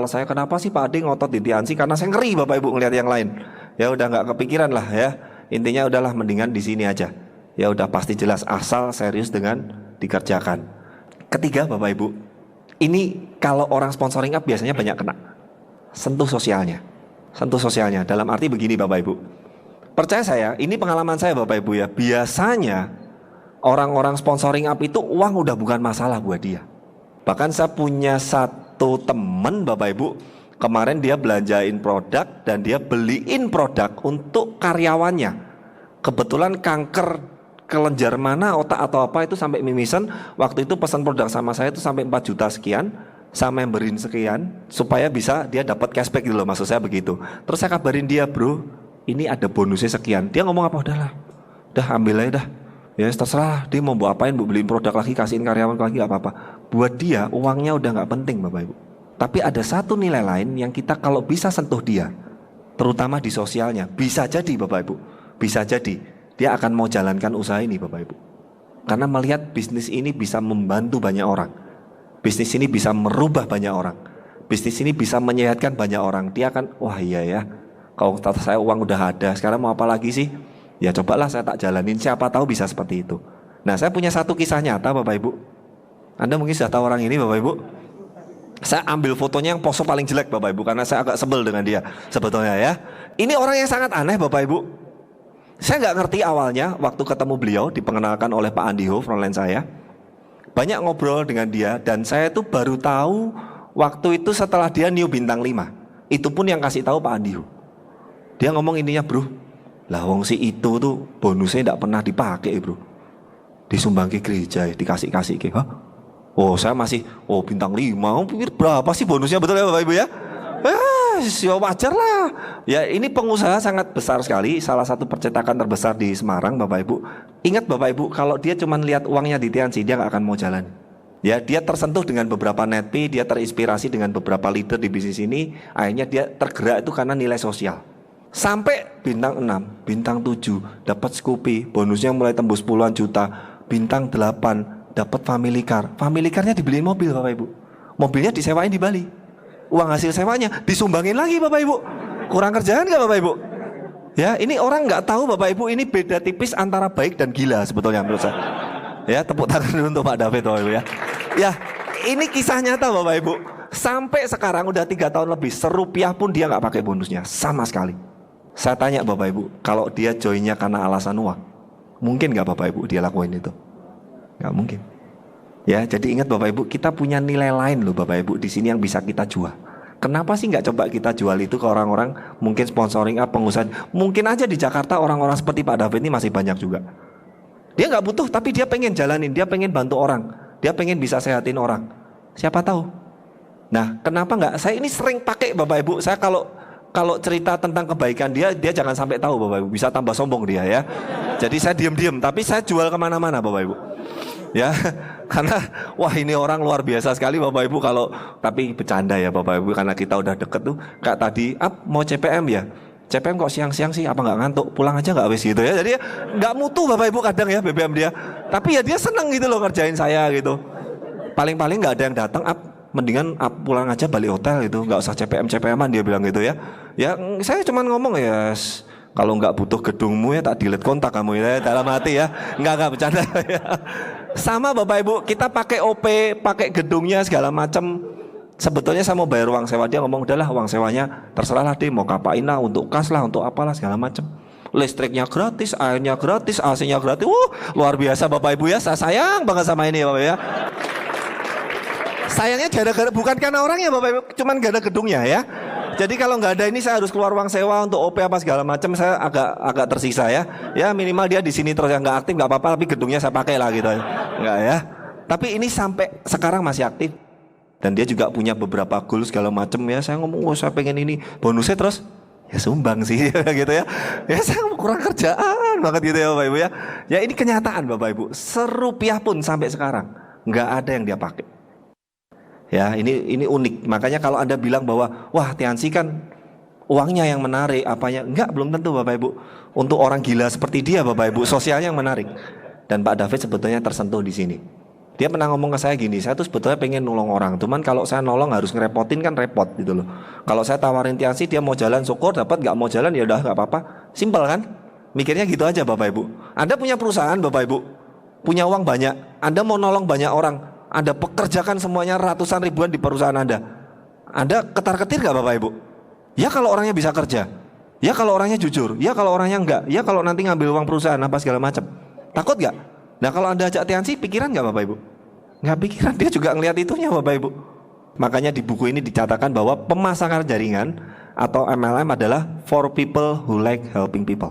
sih Pak Ade ngotot di Tiansi, karena saya ngeri Bapak Ibu ngeliat yang lain. Ya udah nggak kepikiran lah ya. Intinya udahlah mendingan di sini aja. Ya udah pasti jelas asal serius dengan dikerjakan. Ketiga Bapak Ibu, ini kalau orang sponsoring up biasanya banyak kena sentuh sosialnya. Sentuh sosialnya dalam arti begini Bapak Ibu. Percaya saya, ini pengalaman saya Bapak Ibu ya. Biasanya orang-orang sponsoring up itu uang udah bukan masalah buat dia. Bahkan saya punya satu teman Bapak Ibu, kemarin dia belanjain produk dan dia beliin produk untuk karyawannya. Kebetulan kanker kelenjar mana, otak atau apa itu sampai mimisan. Waktu itu pesan produk sama saya itu sampai 4 juta sekian, sama memberin sekian, supaya bisa dia dapat cashback gitu loh, maksud saya begitu. Terus saya kabarin dia, bro, ini ada bonusnya sekian. Dia ngomong apa? Udahlah, udah ambil aja dah. Ya terserah, dia mau buat apain, mau beliin produk lagi, kasihin karyawan lagi, gak apa-apa. Buat dia uangnya udah gak penting Bapak Ibu. Tapi ada satu nilai lain yang kita kalau bisa sentuh dia, terutama di sosialnya, bisa jadi Bapak Ibu, bisa jadi dia akan mau jalankan usaha ini Bapak Ibu. Karena melihat bisnis ini bisa membantu banyak orang, bisnis ini bisa merubah banyak orang, bisnis ini bisa menyehatkan banyak orang. Dia akan, wah iya ya, kalau kata saya uang udah ada, sekarang mau apa lagi sih? Ya cobalah saya tak jalanin, siapa tahu bisa seperti itu. Nah saya punya satu kisah nyata Bapak Ibu. Anda mungkin sudah tahu orang ini Bapak Ibu. Saya ambil fotonya yang pose paling jelek Bapak Ibu, karena saya agak sebel dengan dia sebetulnya ya. Ini orang yang sangat aneh Bapak Ibu. Saya nggak ngerti awalnya, waktu ketemu beliau diperkenalkan oleh Pak Andi Ho, frontline saya. Banyak ngobrol dengan dia dan saya itu baru tahu waktu itu setelah dia new bintang 5. Itu pun yang kasih tahu Pak Andi Ho. Dia ngomong ininya, bro, lah wong si itu tuh bonusnya tidak pernah dipakai bro. disumbang ke gereja, dikasih ke. Hah? Oh saya masih, bintang 5, berapa sih bonusnya, betul ya Bapak Ibu ya? Ya wajar lah. Ya ini pengusaha sangat besar sekali, salah satu percetakan terbesar di Semarang Bapak Ibu. Ingat Bapak Ibu, kalau dia cuma lihat uangnya di Tiansi, dia nggak akan mau jalan. Ya dia tersentuh dengan beberapa netpay, dia terinspirasi dengan beberapa leader di bisnis ini, akhirnya dia tergerak itu karena nilai sosial. Sampai bintang 6, bintang 7 dapat Scoopy, bonusnya mulai tembus puluhan juta. Bintang 8 dapat family car. Family carnya dibeliin mobil Bapak Ibu. Mobilnya disewain di Bali. Uang hasil sewanya disumbangin lagi Bapak Ibu. Kurang kerjaan nggak Bapak Ibu? Ya ini orang nggak tahu Bapak Ibu, ini beda tipis antara baik dan gila sebetulnya menurut saya. Ya tepuk tangan dulu untuk Pak David Bapak Ibu ya. Ya ini kisah nyata Bapak Ibu. Sampai sekarang udah 3 tahun lebih, serupiah pun dia nggak pakai bonusnya sama sekali. Saya tanya Bapak Ibu, kalau dia joinnya karena alasan uang, mungkin nggak Bapak Ibu dia lakuin itu? Nggak mungkin. Ya, jadi ingat Bapak Ibu, kita punya nilai lain loh Bapak Ibu di sini yang bisa kita jual. Kenapa sih nggak coba kita jual itu ke orang-orang, mungkin sponsoring pengusaha? Mungkin aja di Jakarta orang-orang seperti Pak David ini masih banyak juga. Dia nggak butuh, tapi dia pengen jalanin, dia pengen bantu orang, dia pengen bisa sehatin orang. Siapa tahu? Nah, kenapa nggak? Saya ini sering pakai Bapak Ibu. Saya kalau cerita tentang kebaikan dia jangan sampai tahu Bapak Ibu, bisa tambah sombong dia ya. Jadi saya diam-diam, tapi saya jual kemana-mana Bapak Ibu. Ya, karena wah ini orang luar biasa sekali Bapak Ibu kalau, tapi bercanda ya Bapak Ibu, karena kita udah deket tuh. Kayak tadi, mau CPM ya? CPM kok siang-siang sih, apa nggak ngantuk? Pulang aja nggak wes gitu ya. Jadi nggak mutu Bapak Ibu kadang ya BBM dia. Tapi ya dia seneng gitu loh ngerjain saya gitu. Paling-paling nggak ada yang datang, mendingan pulang aja balik hotel gitu, nggak usah CPM-an dia bilang gitu ya. Ya saya cuman ngomong ya, kalau nggak butuh gedungmu ya tak delete kontak kamu ya, dalam hati ya, nggak bercanda ya. Sama Bapak Ibu, kita pakai OP, pakai gedungnya segala macam. Sebetulnya saya mau bayar uang sewa, dia ngomong udahlah uang sewanya terserah lah deh, mau kapain lah, untuk kas lah, untuk apalah segala macam. Listriknya gratis, airnya gratis, AC-nya gratis. Luar biasa Bapak Ibu ya, saya sayang banget sama ini Bapak ya. Sayangnya gara-gara bukan karena orangnya Bapak Ibu, cuman gak ada gedungnya ya. Jadi kalau nggak ada ini saya harus keluar uang sewa untuk OP apa segala macam, saya agak tersisa ya. Ya minimal dia di sini terus yang nggak aktif nggak apa-apa, tapi gedungnya saya pakai lah gitu. Enggak ya. Tapi ini sampai sekarang masih aktif. Dan dia juga punya beberapa goal segala macam ya. Saya ngomong, saya pengen ini bonusnya, terus ya sumbang sih gitu ya. Ya saya kurang kerjaan banget gitu ya Bapak Ibu ya. Ya ini kenyataan Bapak Ibu. Serupiah pun sampai sekarang nggak ada yang dia pakai. Ya ini unik. Makanya kalau Anda bilang bahwa wah Tiansi kan uangnya yang menarik, apanya, enggak, belum tentu Bapak Ibu. Untuk orang gila seperti dia Bapak Ibu, sosialnya yang menarik. Dan Pak David sebetulnya tersentuh di sini. Dia pernah ngomong ke saya gini, saya tuh sebetulnya pengen nolong orang, cuman kalau saya nolong harus ngerepotin kan repot gitu loh. Kalau saya tawarin Tiansi, dia mau jalan syukur, dapat, nggak mau jalan ya udah nggak apa-apa. Simpel kan? Mikirnya gitu aja Bapak Ibu. Anda punya perusahaan Bapak Ibu, punya uang banyak, Anda mau nolong banyak orang, Anda pekerjakan semuanya ratusan ribuan di perusahaan Anda ketar-ketir gak Bapak Ibu? Ya kalau orangnya bisa kerja, ya kalau orangnya jujur, ya kalau orangnya enggak, ya kalau nanti ngambil uang perusahaan apa segala macam. Takut gak? Nah kalau Anda ajak Tiansi, pikiran gak Bapak Ibu? Nggak pikiran, dia juga ngelihat itunya Bapak Ibu. Makanya di buku ini dicatatkan bahwa pemasaran jaringan atau MLM adalah for people who like helping people.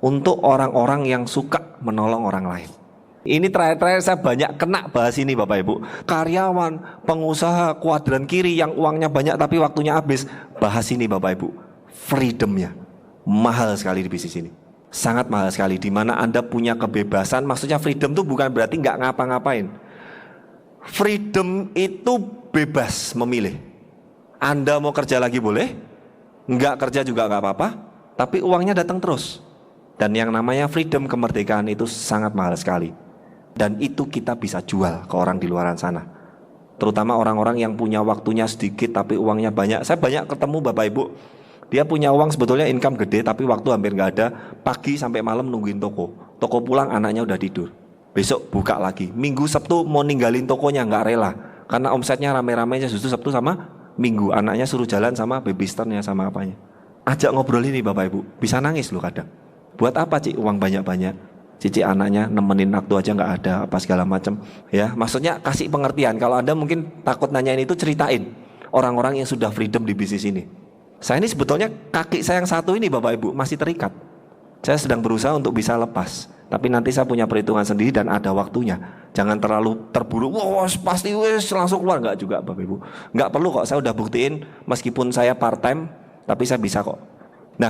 Untuk orang-orang yang suka menolong orang lain. Ini terakhir saya banyak kena bahas ini Bapak Ibu. Karyawan, pengusaha, kuadran kiri yang uangnya banyak tapi waktunya habis. Bahas ini Bapak Ibu. Freedomnya mahal sekali di bisnis ini. Sangat mahal sekali. Dimana Anda punya kebebasan. Maksudnya freedom itu bukan berarti nggak ngapa-ngapain. Freedom itu bebas memilih. Anda mau kerja lagi boleh, nggak kerja juga nggak apa-apa, tapi uangnya datang terus. Dan yang namanya freedom, kemerdekaan itu sangat mahal sekali. Dan itu kita bisa jual ke orang di luaran sana. Terutama orang-orang yang punya waktunya sedikit tapi uangnya banyak. Saya banyak ketemu Bapak Ibu, dia punya uang sebetulnya income gede tapi waktu hampir nggak ada. Pagi sampai malam nungguin toko. Toko pulang anaknya udah tidur. Besok buka lagi. Minggu Sabtu mau ninggalin tokonya nggak rela. Karena omsetnya rame-ramenya justru Sabtu sama Minggu. Anaknya suruh jalan sama babysitternya sama apanya. Ajak ngobrol ini Bapak Ibu, bisa nangis loh kadang. Buat apa Cik uang banyak-banyak? Cici anaknya nemenin waktu aja nggak ada apa segala macam. Ya, maksudnya kasih pengertian. Kalau Anda mungkin takut nanyain itu, ceritain orang-orang yang sudah freedom di bisnis ini. Saya ini sebetulnya kaki saya yang satu ini Bapak Ibu masih terikat. Saya sedang berusaha untuk bisa lepas. Tapi nanti saya punya perhitungan sendiri dan ada waktunya. Jangan terlalu terburu, wah pasti wes langsung keluar. Enggak juga Bapak Ibu. Enggak perlu kok, saya udah buktiin meskipun saya part time, tapi saya bisa kok. Nah,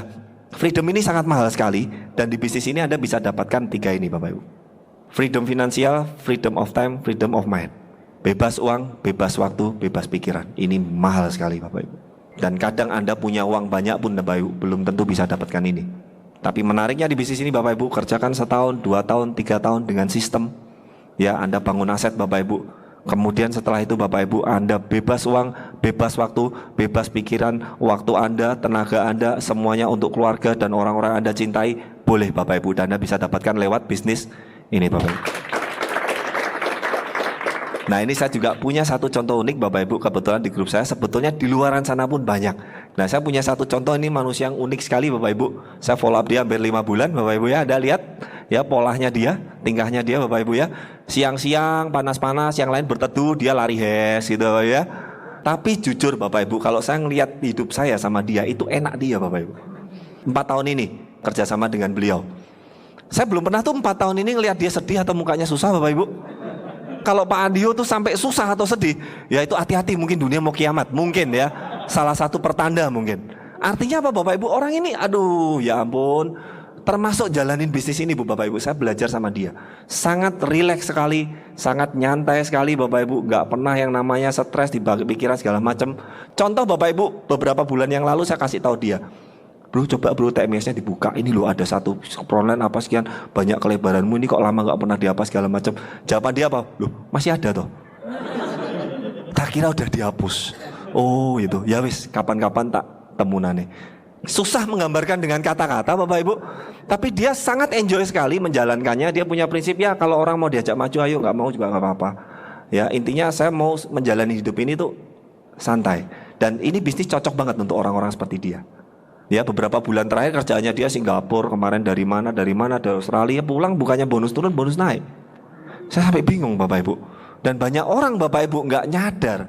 freedom ini sangat mahal sekali. Dan di bisnis ini Anda bisa dapatkan 3 ini Bapak Ibu. Freedom finansial, freedom of time, freedom of mind. Bebas uang, bebas waktu, bebas pikiran. Ini mahal sekali Bapak Ibu. Dan kadang Anda punya uang banyak pun Bapak Ibu belum tentu bisa dapatkan ini. Tapi menariknya di bisnis ini Bapak Ibu, kerjakan 1 tahun, 2 tahun, 3 tahun dengan sistem. Ya, Anda bangun aset Bapak Ibu. Kemudian setelah itu Bapak Ibu, Anda bebas uang, bebas waktu, bebas pikiran, waktu Anda, tenaga Anda, semuanya untuk keluarga dan orang-orang Anda cintai, boleh Bapak Ibu. Dan Anda bisa dapatkan lewat bisnis ini Bapak Ibu. Nah, ini saya juga punya satu contoh unik Bapak Ibu, kebetulan di grup saya, sebetulnya di luaran sana pun banyak. Nah, saya punya satu contoh, ini manusia yang unik sekali Bapak Ibu. Saya follow up dia hampir 5 bulan Bapak Ibu ya, Anda lihat ya polanya dia, tingkahnya dia Bapak Ibu ya. Siang-siang panas-panas, yang lain berteduh, dia lari hes gitu ya. Tapi jujur Bapak Ibu, kalau saya ngelihat hidup saya sama dia, itu enak dia Bapak Ibu. 4 tahun ini kerjasama dengan beliau. Saya belum pernah tuh 4 tahun ini ngelihat dia sedih atau mukanya susah Bapak Ibu. Kalau Pak Andio tuh sampai susah atau sedih, ya itu hati-hati, mungkin dunia mau kiamat, mungkin ya, salah satu pertanda mungkin. Artinya apa Bapak Ibu, orang ini aduh ya ampun, termasuk jalanin bisnis ini Bapak Ibu, saya belajar sama dia. Sangat rileks sekali, sangat nyantai sekali Bapak Ibu, gak pernah yang namanya stres, dibagi pikiran segala macam. Contoh Bapak Ibu, beberapa bulan yang lalu saya kasih tahu dia, bro coba bro TMS-nya dibuka, ini loh ada satu proline apa sekian, banyak kelebaranmu ini kok lama gak pernah dihapus segala macam. Jawaban dia apa? Loh masih ada toh. Tak kira udah dihapus. Oh itu, ya wis kapan-kapan tak temunane. Susah menggambarkan dengan kata-kata Bapak Ibu, tapi dia sangat enjoy sekali menjalankannya. Dia punya prinsip ya, kalau orang mau diajak maju ayo, gak mau juga gak apa-apa. Ya intinya saya mau menjalani hidup ini tuh santai. Dan ini bisnis cocok banget untuk orang-orang seperti dia. Ya beberapa bulan terakhir kerjaannya dia Singapura, kemarin dari mana dari Australia, pulang bukannya bonus turun bonus naik. Saya sampai bingung Bapak Ibu. Dan banyak orang Bapak Ibu nggak nyadar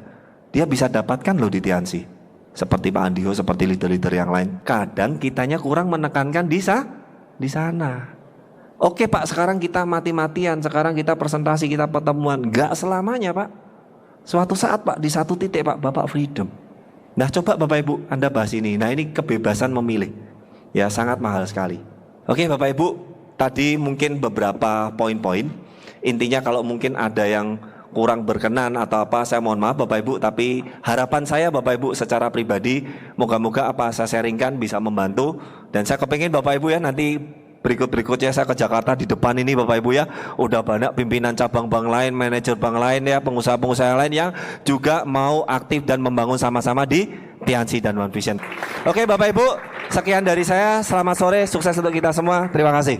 dia bisa dapatkan loh di Tiansi. Seperti Pak Andio, seperti leader-leader yang lain. Kadang kitanya kurang menekankan di sana. Oke Pak, sekarang kita mati-matian, sekarang kita presentasi, kita pertemuan. Nggak selamanya Pak. Suatu saat Pak, di satu titik Pak, Bapak freedom. Nah coba Bapak Ibu Anda bahas ini. Nah ini kebebasan memilih. Ya sangat mahal sekali. Oke Bapak Ibu, tadi mungkin beberapa poin-poin. Intinya kalau mungkin ada yang kurang berkenan atau apa, saya mohon maaf Bapak Ibu. Tapi harapan saya Bapak Ibu secara pribadi, moga-moga apa saya sharingkan bisa membantu. Dan saya kepingin Bapak Ibu ya nanti berikutnya saya ke Jakarta, di depan ini Bapak Ibu ya, udah banyak pimpinan cabang bank lain, manajer bank lain ya, pengusaha-pengusaha lain yang juga mau aktif dan membangun sama-sama di Tiansi dan One Vision. Oke Bapak Ibu, sekian dari saya, selamat sore, sukses untuk kita semua, terima kasih.